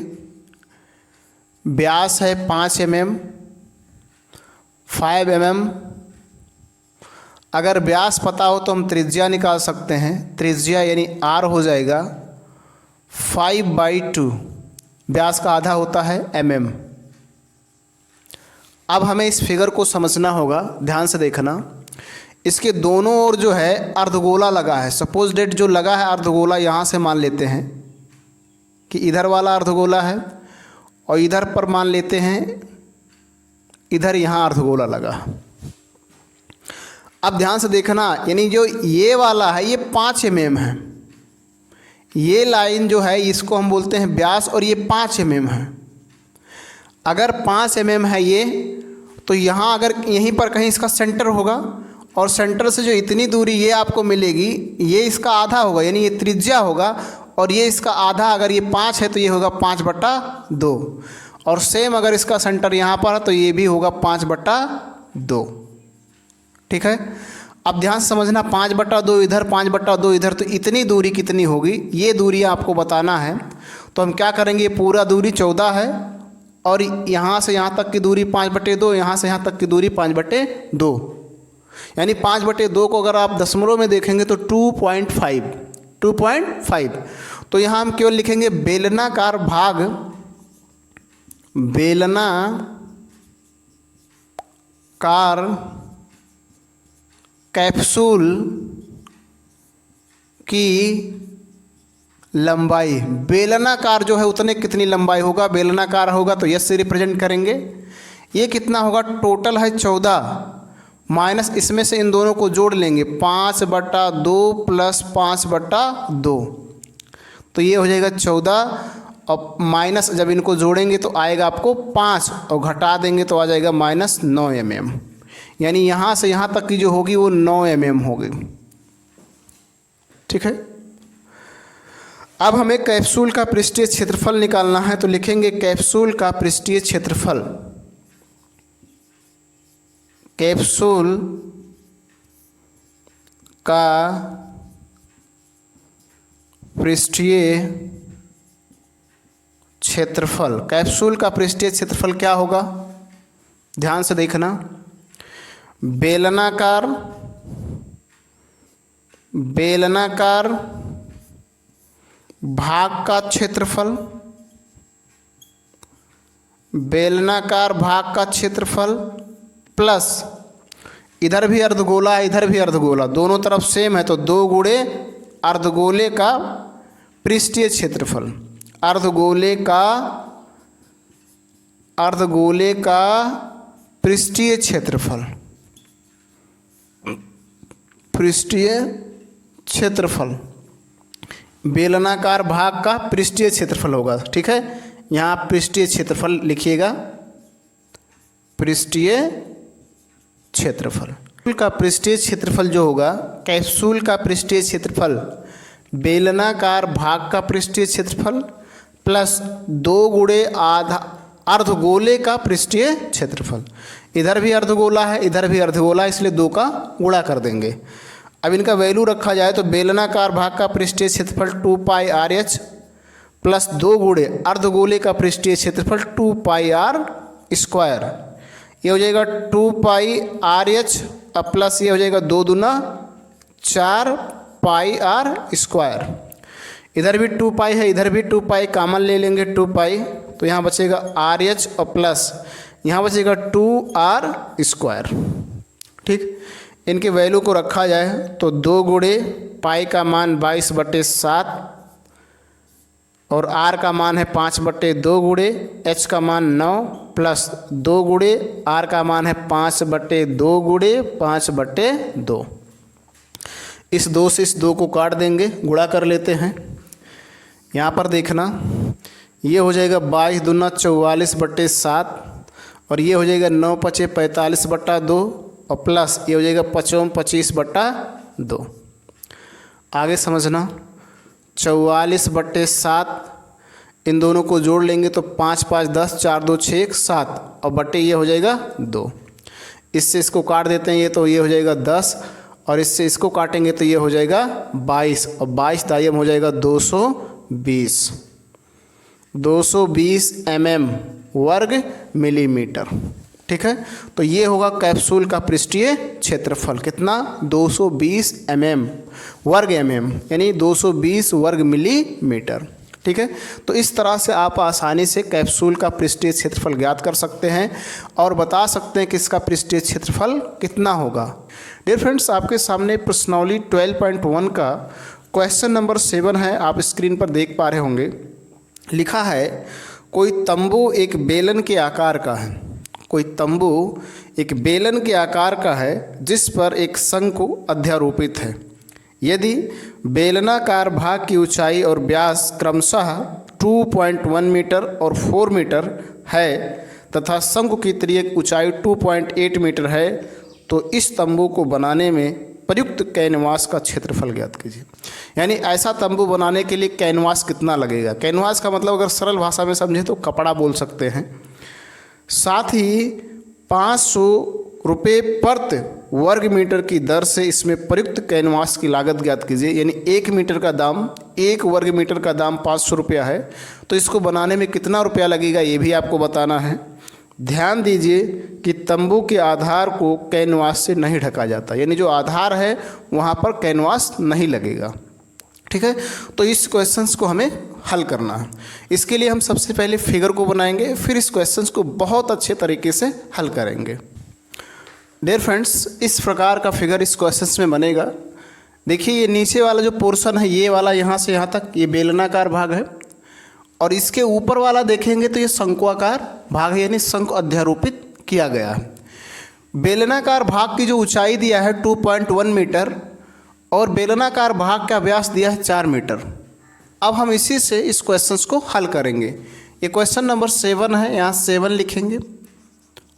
व्यास है 5 mm, 5 mm। अगर व्यास पता हो तो हम त्रिज्या निकाल सकते हैं। त्रिज्या यानी R हो जाएगा 5/2। व्यास का आधा होता है mm। अब हमें इस फिगर को समझना होगा, ध्यान से देखना। इसके दोनों ओर जो है अर्धगोला लगा है। सपोज डेट जो लगा है अर्धगोला, यहाँ से मान लेते हैं कि इधर वाला अर्धगोला है और इधर पर मान लेते हैं इधर यहाँ अर्धगोला लगा। अब ध्यान से देखना, यानी जो ये वाला है ये 5 mm है। ये लाइन जो है इसको हम बोलते हैं व्यास और ये 5 mm है। अगर 5 mm है ये, तो यहाँ अगर यहीं पर कहीं इसका सेंटर होगा और सेंटर से जो इतनी दूरी ये आपको मिलेगी ये इसका आधा होगा, यानी ये त्रिज्या होगा। और ये इसका आधा, अगर ये 5 है तो ये होगा 5/2। और सेम अगर इसका सेंटर यहाँ पर है तो ये भी होगा 5/2। ठीक है। अब ध्यान से समझना, 5/2 इधर, 5/2 इधर, तो इतनी दूरी कितनी होगी ये दूरी आपको बताना है। तो हम क्या करेंगे, पूरा दूरी 14 है और यहाँ से यहाँ तक की दूरी 5/2, यहाँ से यहाँ तक की दूरी 5/2, यानी 5/2 को अगर आप दशमलव में देखेंगे तो 2.5। तो यहाँ हम केवल लिखेंगे बेलनाकार भाग, बेलनाकार कैप्सूल की लंबाई। बेलनाकार जो है उतने कितनी लंबाई होगा, बेलनाकार होगा तो यस से रिप्रेजेंट करेंगे। ये कितना होगा, टोटल है 14 माइनस इसमें से इन दोनों को जोड़ लेंगे 5/2 प्लस 5/2, तो ये हो जाएगा 14 और माइनस जब इनको जोड़ेंगे तो आएगा आपको 5 और घटा देंगे तो आ जाएगा -9 mm। यानी यहाँ से यहाँ तक की जो होगी वो 9 mm होगी। ठीक है। अब हमें कैप्सूल का पृष्ठीय क्षेत्रफल निकालना है, तो लिखेंगे कैप्सूल का पृष्ठीय क्षेत्रफल। कैप्सूल का पृष्ठीय क्षेत्रफल। कैप्सूल का पृष्ठीय क्षेत्रफल क्या होगा, ध्यान से देखना। बेलनाकार भाग का क्षेत्रफल, बेलनाकार भाग का क्षेत्रफल प्लस इधर भी अर्धगोला है इधर भी अर्धगोला, दोनों तरफ सेम है तो 2 गुणे अर्धगोले का पृष्ठीय क्षेत्रफल। अर्धगोले का पृष्ठीय क्षेत्रफल, पृष्ठीय क्षेत्रफल बेलनाकार भाग का पृष्ठीय क्षेत्रफल होगा। ठीक है, यहाँ पृष्ठीय क्षेत्रफल लिखिएगा, पृष्ठीय क्षेत्रफल का पृष्ठीय क्षेत्रफल जो होगा, कैप्सूल का पृष्ठीय क्षेत्रफल बेलनाकार भाग का पृष्ठीय क्षेत्रफल प्लस 2 गुणे आधा अर्धगोले का पृष्ठीय क्षेत्रफल। इधर भी अर्धगोला है इधर भी अर्धगोला है, इसलिए 2 का गुणा कर देंगे। अब इनका वैल्यू रखा जाए तो बेलनाकार भाग का पृष्ठीय क्षेत्रफल 2πRh प्लस 2 गुणे अर्धगोले का पृष्ठीय क्षेत्रफल 2πr²। ये हो जाएगा 2πRh प्लस ये हो जाएगा 2 दूना 4πr²। इधर भी 2π है इधर भी 2π, कॉमन ले लेंगे 2π, तो यहाँ बचेगा RH और प्लस यहाँ बचेगा 2r²। ठीक, इनके वैल्यू को रखा जाए तो 2 गुणे पाई का मान 22/7 और r का मान है 5/2 गुणे h का मान 9 प्लस 2 गुणे r का मान है 5/2 गुणे 5/2। इस 2 से इस 2 को काट देंगे, गुणा कर लेते हैं। यहाँ पर देखना, ये हो जाएगा 22 दूना 44/7 और ये हो जाएगा 9 पचे 45/2 और प्लस ये हो जाएगा 5 25/2। आगे समझना, 44/7 इन दोनों को जोड़ लेंगे तो 5 5 10 4 2 6 7 और बट्टे ये हो जाएगा 2। इससे इसको काट देते हैं, तो ये हो जाएगा 10, और इससे इसको काटेंगे तो ये हो जाएगा 22, और 22 दायम हो जाएगा 220 mm वर्ग मिलीमीटर। ठीक है, तो ये होगा कैप्सूल का पृष्ठीय क्षेत्रफल, कितना? 220 वर्ग mm, यानी 220 वर्ग मिलीमीटर। ठीक है, तो इस तरह से आप आसानी से कैप्सूल का पृष्ठीय क्षेत्रफल ज्ञात कर सकते हैं और बता सकते हैं कि इसका पृष्ठीय क्षेत्रफल कितना होगा। डियर फ्रेंड्स, आपके सामने प्रश्नावली 12.1 का क्वेश्चन नंबर 7 है, आप स्क्रीन पर देख पा रहे होंगे। लिखा है कोई तंबू एक बेलन के आकार का है, कोई तंबू एक बेलन के आकार का है जिस पर एक शंकु अध्यारोपित है। यदि बेलनाकार भाग की ऊंचाई और व्यास क्रमशः 2.1 मीटर और 4 मीटर है तथा शंकु की तिर्यक ऊंचाई 2.8 मीटर है, तो इस तंबू को बनाने में प्रयुक्त कैनवास का क्षेत्रफल ज्ञात कीजिए। यानी ऐसा तंबू बनाने के लिए कैनवास कितना लगेगा। कैनवास का मतलब अगर सरल भाषा में समझे तो कपड़ा बोल सकते हैं। साथ ही 500 रुपये प्रति वर्ग मीटर की दर से इसमें प्रयुक्त कैनवास की लागत ज्ञात कीजिए। यानी 1 मीटर का दाम, 1 वर्ग मीटर का दाम 500 रुपया है, तो इसको बनाने में कितना रुपया लगेगा ये भी आपको बताना है। ध्यान दीजिए कि तंबू के आधार को कैनवास से नहीं ढका जाता, यानी जो आधार है वहाँ पर कैनवास नहीं लगेगा। ठीक है, तो इस क्वेश्चंस को हमें हल करना है। इसके लिए हम सबसे पहले फिगर को बनाएंगे, फिर इस क्वेश्चंस को बहुत अच्छे तरीके से हल करेंगे। डियर फ्रेंड्स, इस प्रकार का फिगर इस क्वेश्चंस में बनेगा। देखिए ये नीचे वाला जो पोर्शन है, ये वाला यहाँ से यहाँ तक ये बेलनाकार भाग है, और इसके ऊपर वाला देखेंगे तो ये शंक्वाकार भाग है, यानी शंकु अध्यारोपित किया गया है। बेलनाकार भाग की जो ऊंचाई दिया है 2.1 मीटर और बेलनाकार भाग का व्यास दिया है 4 मीटर। अब हम इसी से इस क्वेश्चंस को हल करेंगे। ये क्वेश्चन नंबर 7 है, यहाँ 7 लिखेंगे,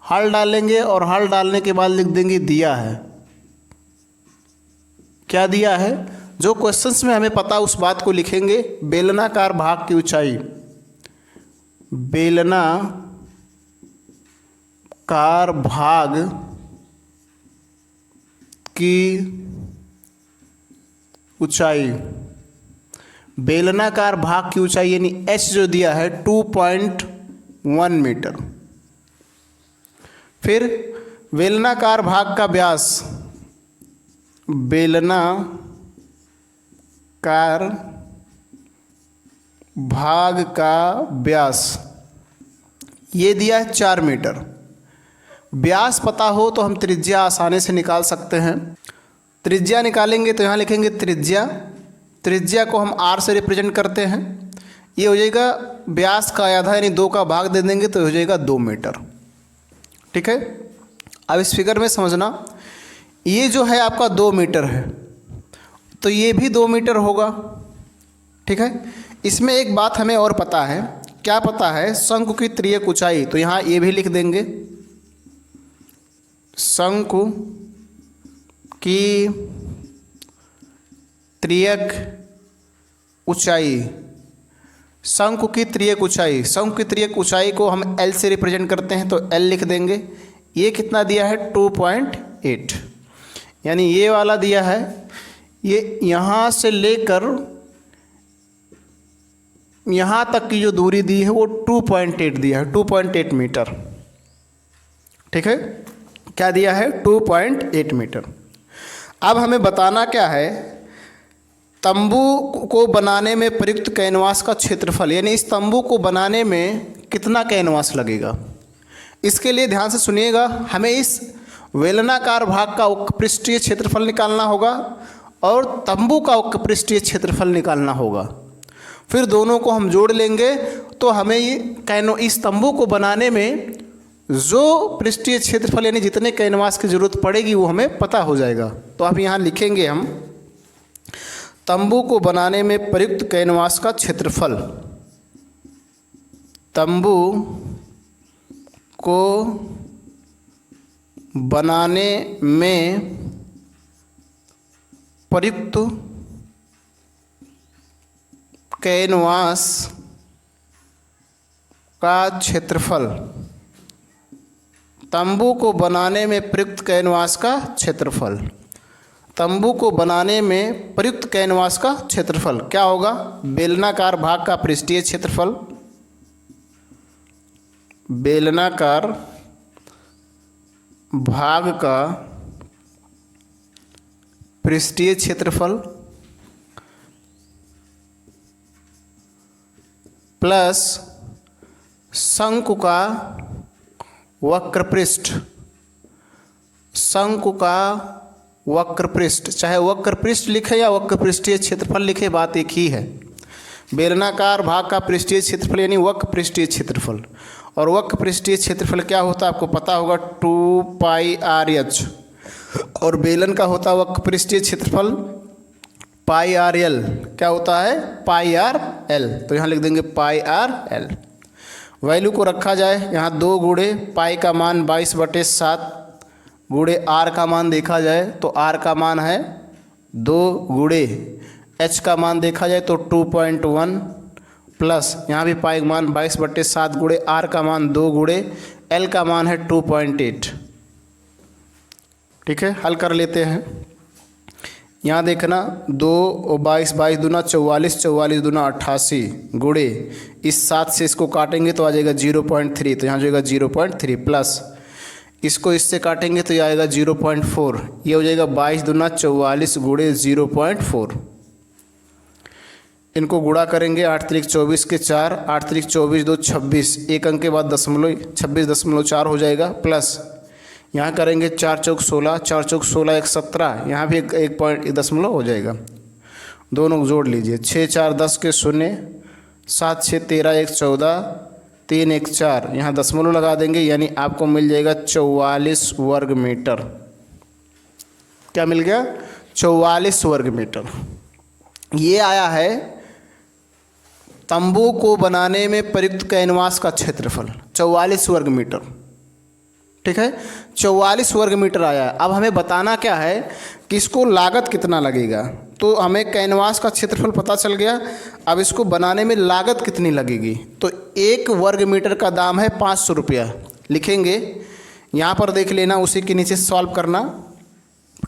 हल डालेंगे और हल डालने के बाद लिख देंगे दिया है। क्या दिया है? जो क्वेश्चंस में हमें पता उस बात को लिखेंगे। बेलनाकार भाग की ऊंचाई, बेलनाकार भाग की ऊंचाई, बेलनाकार भाग की ऊंचाई यानी h जो दिया है 2.1 मीटर। फिर बेलनाकार भाग का व्यास, बेलनाकार भाग का व्यास ये दिया है 4 मीटर। व्यास पता हो तो हम त्रिज्या आसानी से निकाल सकते हैं। त्रिज्या निकालेंगे तो यहाँ लिखेंगे त्रिज्या, त्रिज्या को हम r से रिप्रेजेंट करते हैं। ये हो जाएगा व्यास का आधा यानी 2 का भाग दे देंगे तो हो जाएगा 2 मीटर। ठीक है, अब इस फिगर में समझना, ये जो है आपका 2 मीटर है तो ये भी 2 मीटर होगा। ठीक है, इसमें एक बात हमें और पता है, क्या पता है? शंकु की तिर्यक ऊंचाई, तो यहाँ ये भी लिख देंगे, शंकु की तिर्यक ऊंचाई, शंकु की तिर्यक ऊंचाई, शंकु की तिर्यक ऊंचाई को हम L से रिप्रेजेंट करते हैं तो L लिख देंगे। ये कितना दिया है? 2.8, यानी ये वाला दिया है, ये यहाँ से लेकर यहाँ तक की जो दूरी दी है वो 2.8 दिया है, 2.8 मीटर। ठीक है, क्या दिया है? 2.8 मीटर। अब हमें बताना क्या है? तंबू को बनाने में प्रयुक्त कैनवास का क्षेत्रफल, यानी इस तंबू को बनाने में कितना कैनवास लगेगा। इसके लिए ध्यान से सुनिएगा, हमें इस बेलनाकार भाग का पृष्ठीय क्षेत्रफल निकालना होगा और तंबू का पृष्ठीय क्षेत्रफल निकालना होगा। फिर दोनों को हम जोड़ लेंगे तो हमें इस तंबू को बनाने में जो पृष्ठीय क्षेत्रफल यानी जितने कैनवास की जरूरत पड़ेगी वो हमें पता हो जाएगा। तो अब यहाँ लिखेंगे हम तंबू को बनाने में प्रयुक्त कैनवास का क्षेत्रफल, तंबू को बनाने में प्रयुक्त कैनवास का क्षेत्रफल, तंबू को बनाने में प्रयुक्त कैनवास का क्षेत्रफल। तंबू को बनाने में प्रयुक्त कैनवास का क्षेत्रफल क्या होगा? बेलनाकार भाग का पृष्ठीय क्षेत्रफल, बेलनाकार भाग का पृष्ठीय क्षेत्रफल प्लस शंकु का वक्रपृष्ठ, शंकु का वक्रपृष्ठ, चाहे वक्रपृष्ठ लिखे या वक्रपृष्ठीय क्षेत्रफल लिखे, बात एक ही है। बेलनाकार भाग का पृष्ठीय क्षेत्रफल यानी वक्रपृष्ठीय क्षेत्रफल, और वक्रपृष्ठीय क्षेत्रफल क्या होता है आपको पता होगा, 2πr/h, और बेलन का होता है वक्रपृष्ठीय क्षेत्रफल πr/l, क्या होता है πr/l, तो यहाँ लिख देंगे πr/l। वैल्यू को रखा जाए यहाँ 2 गुणे पाई का मान 22/7 गुणे r का मान देखा जाए तो r का मान है 2 गुणे h का मान देखा जाए तो 2.1 प्लस यहाँ भी पाई का मान 22/7 गुणे r का मान 2 गुणे l का मान है 2.8। ठीक है, हल कर लेते हैं। यहाँ देखना 2 और 22, 22 दूना 44, 44 दूना 88 गुणे इस 7 से इसको काटेंगे तो आ जाएगा 0.3, तो यहाँ जाएगा 0.3 प्लस इसको इससे काटेंगे तो ये आएगा 0.4, ये हो जाएगा 22 दूना 44 गुणे 0.4। इनको गुणा करेंगे 8 त्रिक 24 के 4, 8 त्रिक 24 2 26, एक अंक के बाद दशमलव 26.4 हो जाएगा प्लस यहाँ करेंगे 4 चौक 16, 4 चौक 16 1 17, यहाँ भी एक पॉइंट दशमलव हो जाएगा, दोनों जोड़ लीजिए। 6 4 10 के 0, 7 6 13 1 14, 3 1 4, यहाँ दशमलव लगा देंगे यानी आपको मिल जाएगा 44 वर्ग मीटर। क्या मिल गया? 44 वर्ग मीटर। ये आया है तंबू को बनाने में प्रयुक्त कैनवास का क्षेत्रफल 44 वर्ग मीटर। ठीक है, 44 वर्ग मीटर आया है। अब हमें बताना क्या है कि इसको लागत कितना लगेगा, तो हमें कैनवास का क्षेत्रफल पता चल गया। अब इसको बनाने में लागत कितनी लगेगी, तो 1 वर्ग मीटर का दाम है 500 रुपया लिखेंगे। यहाँ पर देख लेना, उसी के नीचे सॉल्व करना।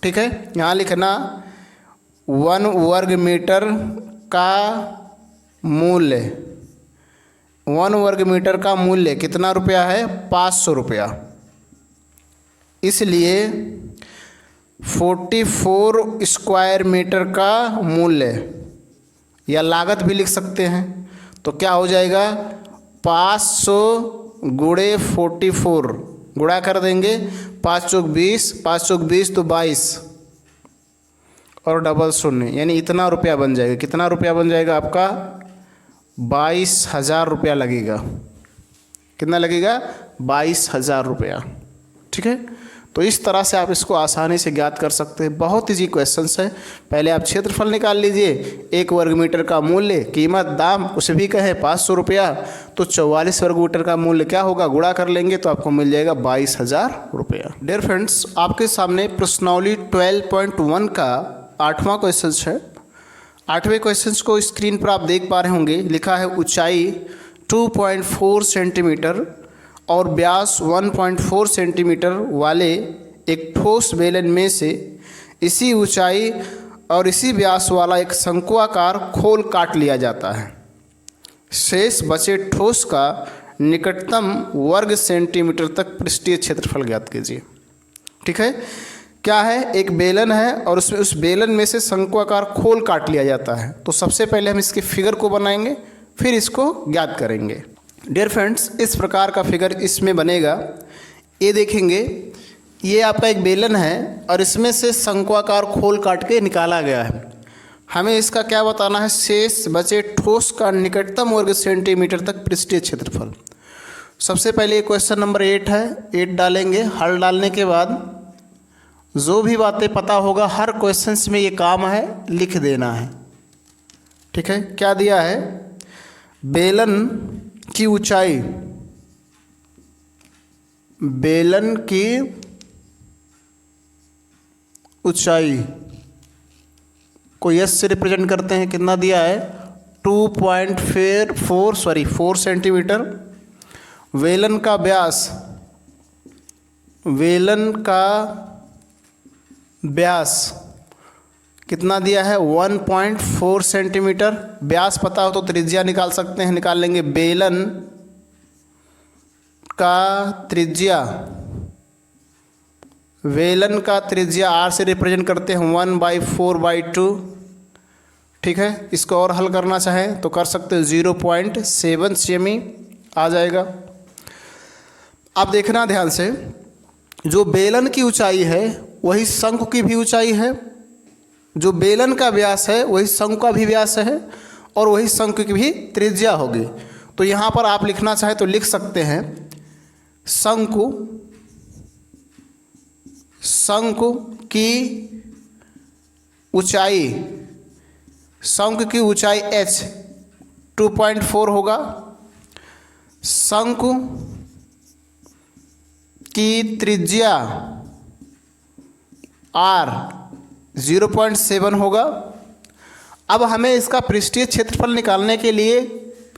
ठीक है, यहाँ लिखना 1 वर्ग मीटर का मूल्य, 1 वर्ग मीटर का मूल्य कितना रुपया है? 500 रुपया। इसलिए 44 स्क्वायर मीटर का मूल्य या लागत भी लिख सकते हैं, तो क्या हो जाएगा 500 गुणे 44, गुणा कर देंगे 5 चौक 20, 5 चौक 20 तो 22 और डबल शून्य, यानी इतना रुपया बन जाएगा। कितना रुपया बन जाएगा आपका? 22,000 रुपया लगेगा। कितना लगेगा? 22,000 रुपया। ठीक है, तो इस तरह से आप इसको आसानी से ज्ञात कर सकते हैं। बहुत ईजी क्वेश्चंस है। पहले आप क्षेत्रफल निकाल लीजिए, 1 वर्ग मीटर का मूल्य, कीमत, दाम उसे भी कहें 500 रुपया, तो 44 वर्ग मीटर का मूल्य क्या होगा, गुणा कर लेंगे तो आपको मिल जाएगा 22,000 रुपया। डियर फ्रेंड्स, आपके सामने प्रश्नावली 12.1 का 8वां क्वेश्चन है। 8वें क्वेश्चन को स्क्रीन पर आप देख पा रहे होंगे। लिखा है ऊंचाई 2.4 सेंटीमीटर और व्यास 1.4 सेंटीमीटर वाले एक ठोस बेलन में से इसी ऊंचाई और इसी व्यास वाला एक शंकुआकार खोल काट लिया जाता है। शेष बचे ठोस का निकटतम वर्ग सेंटीमीटर तक पृष्ठीय क्षेत्रफल ज्ञात कीजिए। ठीक है, क्या है, एक बेलन है और उसमें उस बेलन में से शंकुआकार खोल काट लिया जाता है। तो सबसे पहले हम इसके फिगर को बनाएंगे, फिर इसको ज्ञात करेंगे। डियर फ्रेंड्स, इस प्रकार का फिगर इसमें बनेगा। ये देखेंगे, ये आपका एक बेलन है और इसमें से शंकुआकार खोल काट के निकाला गया है। हमें इसका क्या बताना है? शेष बचे ठोस का निकटतम वर्ग सेंटीमीटर तक पृष्ठीय क्षेत्रफल। सबसे पहले क्वेश्चन नंबर 8 है, 8 डालेंगे। हल डालने के बाद जो भी बातें पता होगा, हर क्वेश्चंस में ये काम है, लिख देना है। ठीक है, क्या दिया है? बेलन की ऊंचाई, बेलन की ऊंचाई को यस से रिप्रेजेंट करते हैं। कितना दिया है? 4 सेंटीमीटर। बेलन का व्यास वेलन का व्यास कितना दिया है 1.4 सेंटीमीटर। व्यास पता हो तो त्रिज्या निकाल सकते हैं, निकाल लेंगे। बेलन का त्रिज्या, वेलन का त्रिज्या आर से रिप्रेजेंट करते हैं 1/4/2। ठीक है, इसको और हल करना चाहें तो कर सकते हो, 0.7 सेमी आ जाएगा। अब देखना ध्यान से, जो बेलन की ऊंचाई है वही शंकु की भी ऊंचाई है, जो बेलन का व्यास है वही शंकु का भी व्यास है, और वही शंकु की भी त्रिज्या होगी। तो यहाँ पर आप लिखना चाहें तो लिख सकते हैं, शंकु की ऊंचाई, शंकु की ऊंचाई h 2.4 होगा, शंकु की त्रिज्या r 0.7 होगा। अब हमें इसका पृष्ठीय क्षेत्रफल निकालने के लिए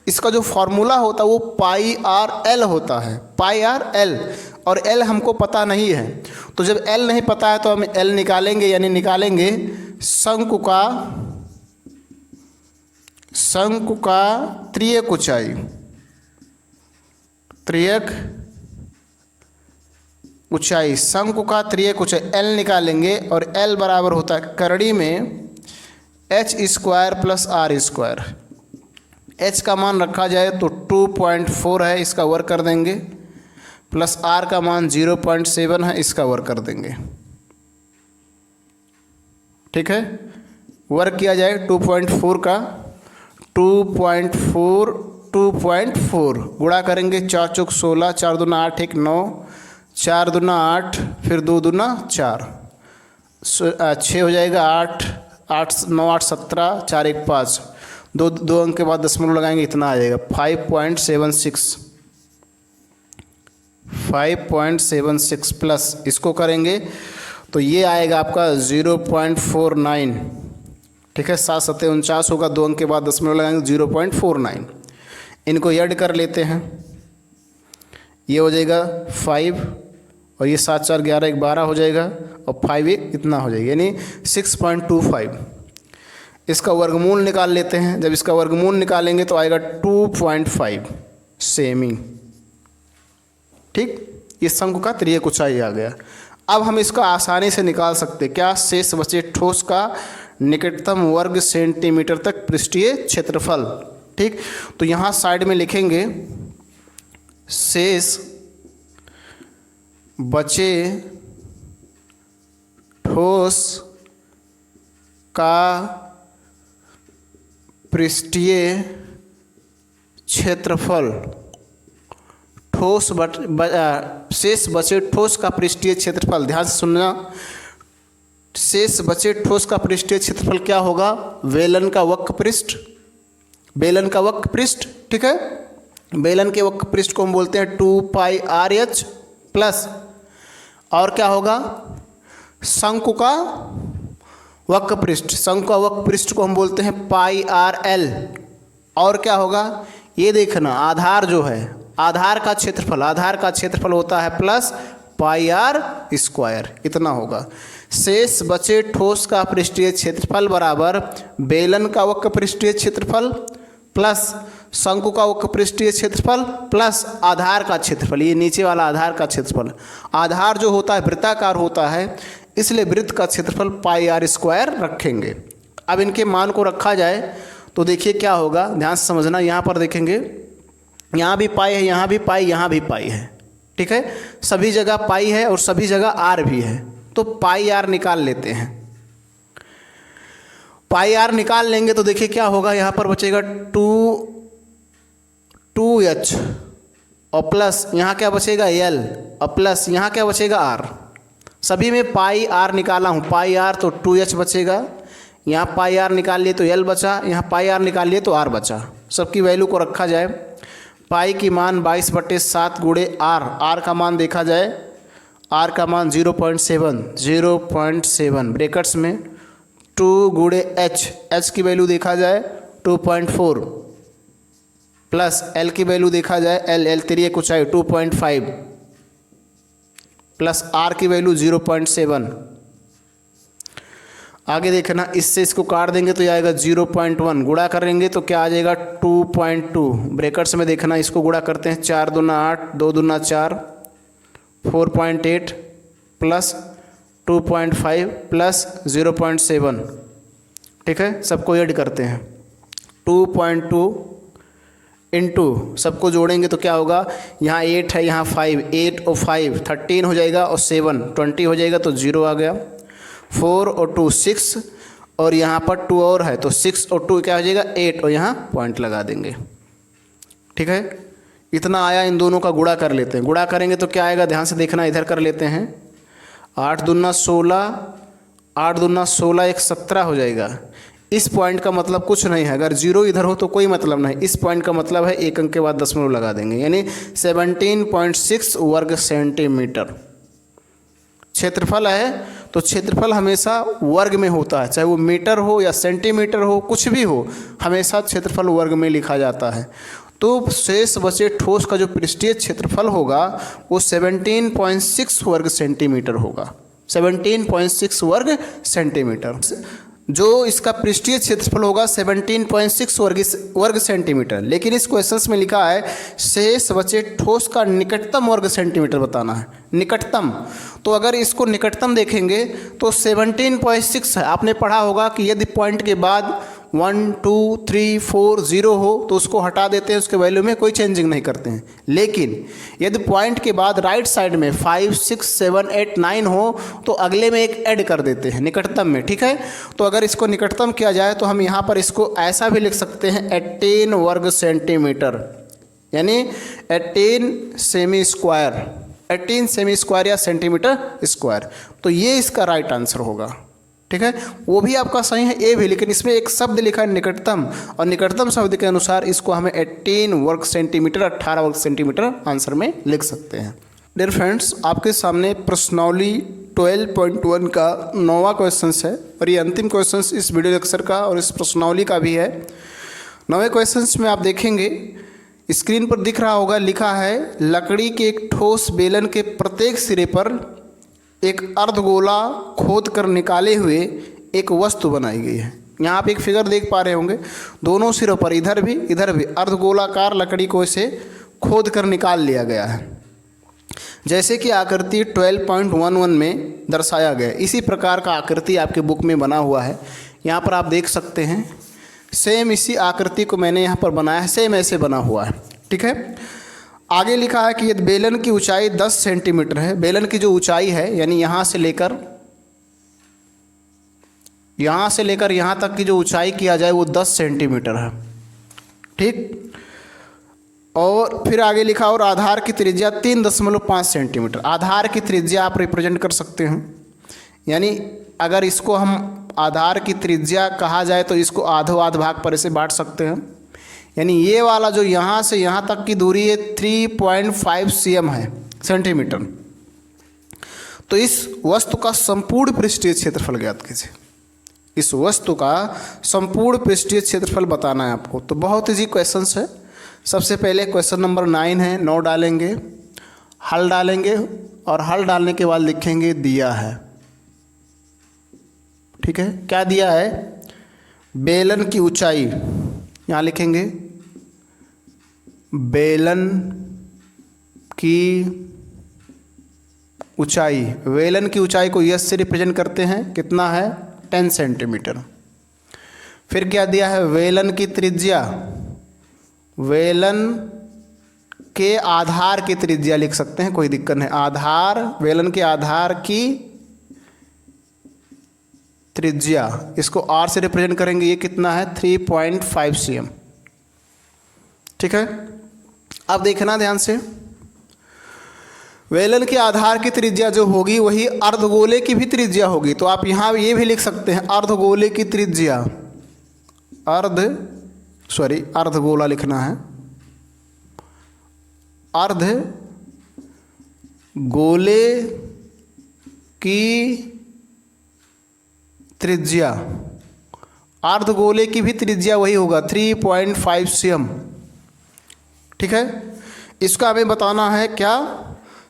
इसका जो फॉर्मूला होता है वो पाई आर एल होता है, पाई आर एल, और एल हमको पता नहीं है। तो जब एल नहीं पता है तो हम एल निकालेंगे, यानी निकालेंगे शंकु का त्रियक ऊंचाई, शंकु का त्रियक ऊंचाई एल निकालेंगे, और एल बराबर होता है करड़ी में h² + r²। h का मान रखा जाए तो 2.4 है, इसका वर्ग कर देंगे, प्लस r का मान 0.7 है, इसका वर्ग कर देंगे। ठीक है, वर्ग किया जाए 2.4 का, 2.4 गुणा करेंगे, 4 चौक 16, 4 दूना 8, 1 9, 4 दूना 8, फिर 2 दूना 4, 6 हो जाएगा, 8 9 8 17, 4 1 5, दो अंक के बाद दशमलव लगाएंगे, इतना आ जाएगा 5.76 प्लस इसको करेंगे तो ये आएगा आपका 0.49। ठीक है, 7 7 49 होगा, 2 अंक के बाद दशमलव लगाएंगे 0.49। इनको ऐड कर लेते हैं, ये हो जाएगा 5, और ये 7 4 11 1 12 हो जाएगा, और 5 1 इतना हो जाएगा, यानी 6.25। इसका वर्गमूल निकाल लेते हैं, जब इसका वर्गमूल निकालेंगे तो आएगा 2.5 सेमी। ठीक, ये शंकु का त्रियक ऊंचाई आ गया। अब हम इसका आसानी से निकाल सकते हैं, क्या, शेष बचे ठोस का निकटतम वर्ग सेंटीमीटर तक पृष्ठीय क्षेत्रफल। ठीक, तो यहाँ साइड में लिखेंगे शेष बचे ठोस का पृष्ठीय क्षेत्रफल, शेष बचे ठोस का पृष्ठीय क्षेत्रफल। ध्यान से सुनना, शेष बचे ठोस का पृष्ठीय क्षेत्रफल क्या होगा, बेलन का वक्र पृष्ठ। ठीक है, बेलन के वक्र पृष्ठ को हम बोलते हैं 2πrh प्लस, और क्या होगा, शंकु का वक्र पृष्ठ को हम बोलते हैं πrl, और क्या होगा, ये देखना, आधार जो है, आधार का क्षेत्रफल होता है प्लस πr², इतना होगा। शेष बचे ठोस का पृष्ठीय क्षेत्रफल बराबर बेलन का वक्र पृष्ठीय क्षेत्रफल प्लस शंकु का वक्र पृष्ठीय क्षेत्रफल प्लस आधार का क्षेत्रफल, ये नीचे वाला आधार का क्षेत्रफल। आधार जो होता है वृत्ताकार होता है, इसलिए वृत्त का क्षेत्रफल πr² रखेंगे। अब इनके मान को रखा जाए तो देखिए क्या होगा, ध्यान से समझना। यहाँ पर देखेंगे, यहाँ भी पाई है, यहाँ भी पाई, यहाँ भी पाई है। ठीक है, सभी जगह पाई है और सभी जगह आर भी है, तो पाई आर निकाल लेते हैं। पाई आर निकाल लेंगे तो देखिए क्या होगा, यहाँ पर बचेगा 2h, और प्लस यहाँ क्या बचेगा l, और प्लस यहाँ क्या बचेगा r। सभी में पाई आर निकाला हूँ, पाई आर तो 2h बचेगा, यहाँ पाई आर निकाल लिए तो l बचा, यहाँ पाई आर निकाल लिए तो r बचा। सबकी वैल्यू को रखा जाए, पाई की मान 22/7 गुणे r का मान देखा जाए, r का मान 0.7 ब्रैकेट्स में 2 गुणे h की वैल्यू देखा जाए 2.4 प्लस l की वैल्यू देखा जाए l त्रियक ऊंचाई 2.5 प्लस आर की वैल्यू 0.7। आगे देखना, इससे इसको काट देंगे तो ये आएगा 0.1, गुणा करेंगे तो क्या आ जाएगा 2.2। ब्रैकेट्स में देखना, इसको गुणा करते हैं, 4 दूना 8, 2 दूना 4, 4.8 प्लस 2.5 प्लस 0.7। ठीक है, सबको ऐड करते हैं, 2.2 इंटू सबको जोड़ेंगे तो क्या होगा, यहाँ 8 है, यहाँ 5, 8 और 5 13 हो जाएगा, और 7 20 हो जाएगा तो 0 आ गया। 4 और 2 6, और यहाँ पर 2 और है तो 6 और 2 क्या हो जाएगा 8, और यहाँ पॉइंट लगा देंगे। ठीक है, इतना आया, इन दोनों का गुणा कर लेते हैं। गुणा करेंगे तो क्या आएगा, ध्यान से देखना, इधर कर लेते हैं, 8 दूना 16, 8 दूना 16 एक 17 हो जाएगा। इस पॉइंट का मतलब कुछ नहीं है, अगर 0 इधर हो तो कोई मतलब नहीं, इस पॉइंट का मतलब है एक अंक के बाद दशमलव लगा देंगे, यानी 17.6 वर्ग सेंटीमीटर क्षेत्रफल है। तो क्षेत्रफल हमेशा वर्ग में होता है, चाहे वो मीटर हो या सेंटीमीटर हो, कुछ भी हो, हमेशा क्षेत्रफल वर्ग में लिखा जाता है। तो शेष बचे ठोस का जो पृष्ठीय क्षेत्रफल होगा वो 17.6 वर्ग सेंटीमीटर होगा, 17.6 वर्ग सेंटीमीटर। जो इसका पृष्ठीय क्षेत्रफल होगा 17.6 वर्ग सेंटीमीटर, लेकिन इस क्वेश्चंस में लिखा है शेष बचे ठोस का निकटतम वर्ग सेंटीमीटर बताना है, निकटतम। तो अगर इसको निकटतम देखेंगे तो 17.6 है। आपने पढ़ा होगा कि यदि पॉइंट के बाद 1 2 3 4 0 हो तो उसको हटा देते हैं, उसके वैल्यू में कोई चेंजिंग नहीं करते हैं। लेकिन यदि पॉइंट के बाद राइट साइड में 5 6 7 8 9 हो तो अगले में एक ऐड कर देते हैं निकटतम में। ठीक है, तो अगर इसको निकटतम किया जाए तो हम यहाँ पर इसको ऐसा भी लिख सकते हैं 18 वर्ग सेंटीमीटर, यानी 18 सेमी स्क्वायर, 18 सेमी स्क्वायर या सेंटीमीटर स्क्वायर। तो ये इसका राइट आंसर होगा। ठीक है, वो भी आपका सही है, ए भी, लेकिन इसमें एक शब्द लिखा है निकटतम, और निकटतम शब्द के अनुसार इसको हमें 18 वर्ग सेंटीमीटर, 18 वर्ग सेंटीमीटर आंसर में लिख सकते हैं। डियर फ्रेंड्स, आपके सामने प्रश्नौली 12.1 का 9वां क्वेश्चन है, और ये अंतिम क्वेश्चन इस वीडियो लेक्चर का और इस प्रश्नौली का भी है। 9वें क्वेश्चन में आप देखेंगे, स्क्रीन पर दिख रहा होगा, लिखा है लकड़ी के एक ठोस बेलन के प्रत्येक सिरे पर एक अर्धगोला खोद कर निकाले हुए एक वस्तु बनाई गई है। यहाँ आप एक फिगर देख पा रहे होंगे, दोनों सिरों पर इधर भी अर्धगोलाकार लकड़ी को इसे खोद कर निकाल लिया गया है, जैसे कि आकृति 12.11 में दर्शाया गया। इसी प्रकार का आकृति आपके बुक में बना हुआ है, यहाँ पर आप देख सकते हैं। सेम इसी आकृति को मैंने यहाँ पर बनाया है, सेम ऐसे बना हुआ है। ठीक है, आगे लिखा है कि यदि बेलन की ऊंचाई 10 सेंटीमीटर है, बेलन की जो ऊंचाई है यानी यहाँ से लेकर यहाँ तक की जो ऊंचाई किया जाए वो 10 सेंटीमीटर है। ठीक, और फिर आगे लिखा और आधार की त्रिज्या 3.5 सेंटीमीटर। आधार की त्रिज्या आप रिप्रेजेंट कर सकते हैं, यानी अगर इसको हम आधार की त्रिज्या कहा जाए तो इसको आधो आध भाग पर इसे बांट सकते हैं, यानी ये वाला जो यहाँ से यहाँ तक की दूरी है 3.5 cm है, सेंटीमीटर। तो इस वस्तु का संपूर्ण पृष्ठीय क्षेत्रफल ज्ञात कीजिए। इस वस्तु का संपूर्ण पृष्ठीय क्षेत्रफल बताना है आपको। तो बहुत इजी क्वेश्चन है। सबसे पहले क्वेश्चन नंबर 9 है, 9 डालेंगे, हल डालेंगे, और हल डालने के बाद लिखेंगे दिया है। ठीक है, क्या दिया है, बेलन की ऊंचाई, यहाँ लिखेंगे बेलन की ऊंचाई। बेलन की ऊंचाई को यस से रिप्रेजेंट करते हैं, कितना है 10 सेंटीमीटर। फिर क्या दिया है, बेलन की त्रिज्या, बेलन के आधार की त्रिज्या लिख सकते हैं, कोई दिक्कत नहीं। आधार, बेलन के आधार की त्रिज्या, इसको आर से रिप्रेजेंट करेंगे, ये कितना है 3.5 cm। ठीक है, अब देखना ध्यान से, बेलन के आधार की त्रिज्या जो होगी वही अर्धगोले की भी त्रिज्या होगी। तो आप यहाँ ये भी लिख सकते हैं अर्धगोले की त्रिज्या, अर्धगोला लिखना है, अर्धगोले की त्रिज्या, अर्धगोले की भी त्रिज्या वही होगा 3.5 cm। ठीक है, इसका हमें बताना है क्या,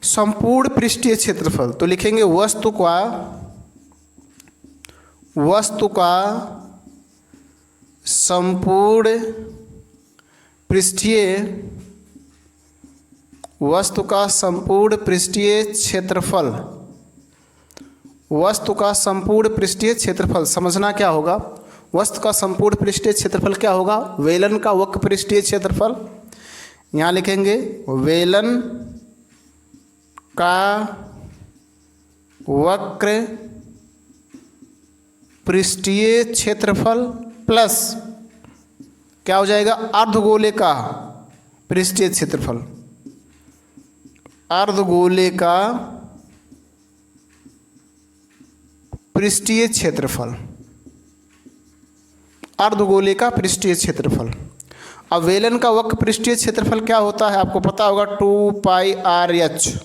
संपूर्ण पृष्ठीय क्षेत्रफल, तो लिखेंगे वस्तु का संपूर्ण पृष्ठीय क्षेत्रफल, वस्तु का संपूर्ण पृष्ठीय क्षेत्रफल समझना क्या होगा। वस्तु का संपूर्ण पृष्ठीय क्षेत्रफल क्या होगा, वेलन का वक्र पृष्ठीय क्षेत्रफल। यहाँ लिखेंगे वेलन का वक्र पृष्ठीय क्षेत्रफल प्लस क्या हो जाएगा, अर्धगोले का पृष्ठीय क्षेत्रफल, अर्धगोले का पृष्ठीय क्षेत्रफल, अर्धगोले का पृष्ठीय क्षेत्रफल। अब वेलन का वक्र पृष्ठीय क्षेत्रफल क्या होता है, आपको पता होगा 2πr/h।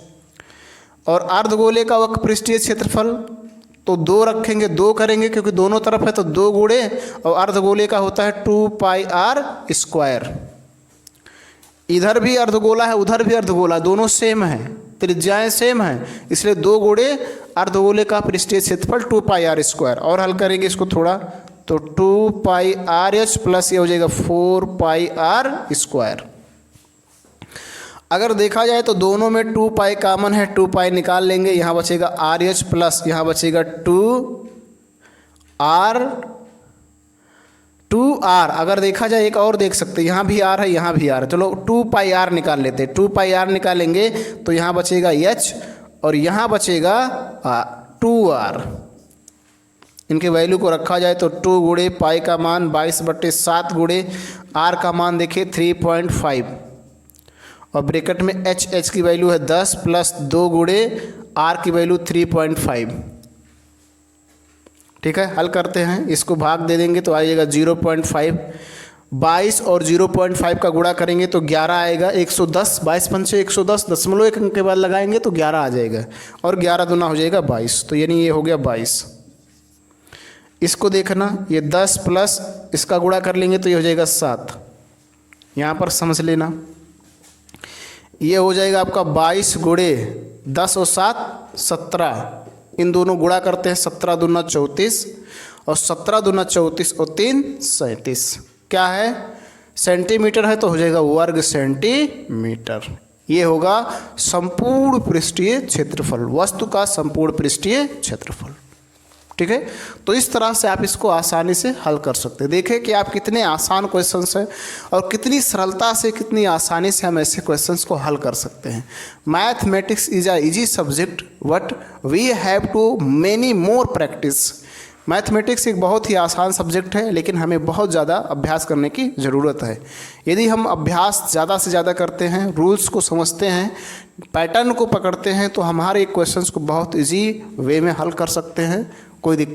और अर्धगोले का वक्र पृष्ठीय क्षेत्रफल तो 2 रखेंगे, 2 करेंगे क्योंकि दोनों तरफ है तो 2 गुणे, और अर्धगोले का होता है 2πr²। इधर भी अर्धगोला है उधर भी अर्धगोला, दोनों सेम है, त्रिज्याएं सेम है, इसलिए 2 गुणे अर्धगोले का पृष्ठीय क्षेत्रफल 2πr²। और हल करेंगे इसको थोड़ा तो 2πr/h प्लस ये हो जाएगा 4πr²। अगर देखा जाए तो दोनों में 2π कॉमन है, 2π निकाल लेंगे, यहाँ बचेगा RH प्लस यहाँ बचेगा 2r। अगर देखा जाए एक और देख सकते हैं, यहाँ भी r है यहाँ भी r है, चलो 2πr निकाल लेते हैं। 2πr निकालेंगे तो यहाँ बचेगा h और यहाँ बचेगा 2r। इनके वैल्यू को रखा जाए तो 2 गुणे पाई का मान 22/7 गुणे r का मान देखिए 3.5 और ब्रैकेट में h की वैल्यू है 10 प्लस 2 गुणे r की वैल्यू 3.5। ठीक है, हल करते हैं, इसको भाग दे देंगे तो आएगा 0.5। 22 और 0.5 का गुणा करेंगे तो 11 आएगा, 110, 22 पंचे 110, दशमलव एक अंक के बाद लगाएंगे तो 11 आ जाएगा और 11 दूना हो जाएगा 22, तो यानी ये हो गया 22। इसको देखना, ये 10 प्लस इसका गुणा कर लेंगे तो ये हो जाएगा 7। यहाँ पर समझ लेना, ये हो जाएगा आपका 22 गुणे 10 और 7 17, इन दोनों गुणा करते हैं, 17 दूना 34 और 17 दूना 34 और 3 37। क्या है, सेंटीमीटर है तो हो जाएगा वर्ग सेंटीमीटर। ये होगा संपूर्ण पृष्ठीय क्षेत्रफल, वस्तु का संपूर्ण पृष्ठीय क्षेत्रफल। ठीक है, तो इस तरह से आप इसको आसानी से हल कर सकते हैं। देखें कि आप कितने आसान क्वेश्चंस हैं और कितनी सरलता से, कितनी आसानी से हम ऐसे क्वेश्चंस को हल कर सकते हैं। Mathematics is a easy subject but we have to many more practice. Mathematics एक बहुत ही आसान सब्जेक्ट है लेकिन हमें बहुत ज़्यादा अभ्यास करने की ज़रूरत है। यदि हम अभ्यास ज़्यादा से ज़्यादा करते हैं, रूल्स को समझते हैं, पैटर्न को पकड़ते हैं तो हमारे क्वेश्चंस को बहुत इजी वे में हल कर सकते हैं। कोई दिक्कत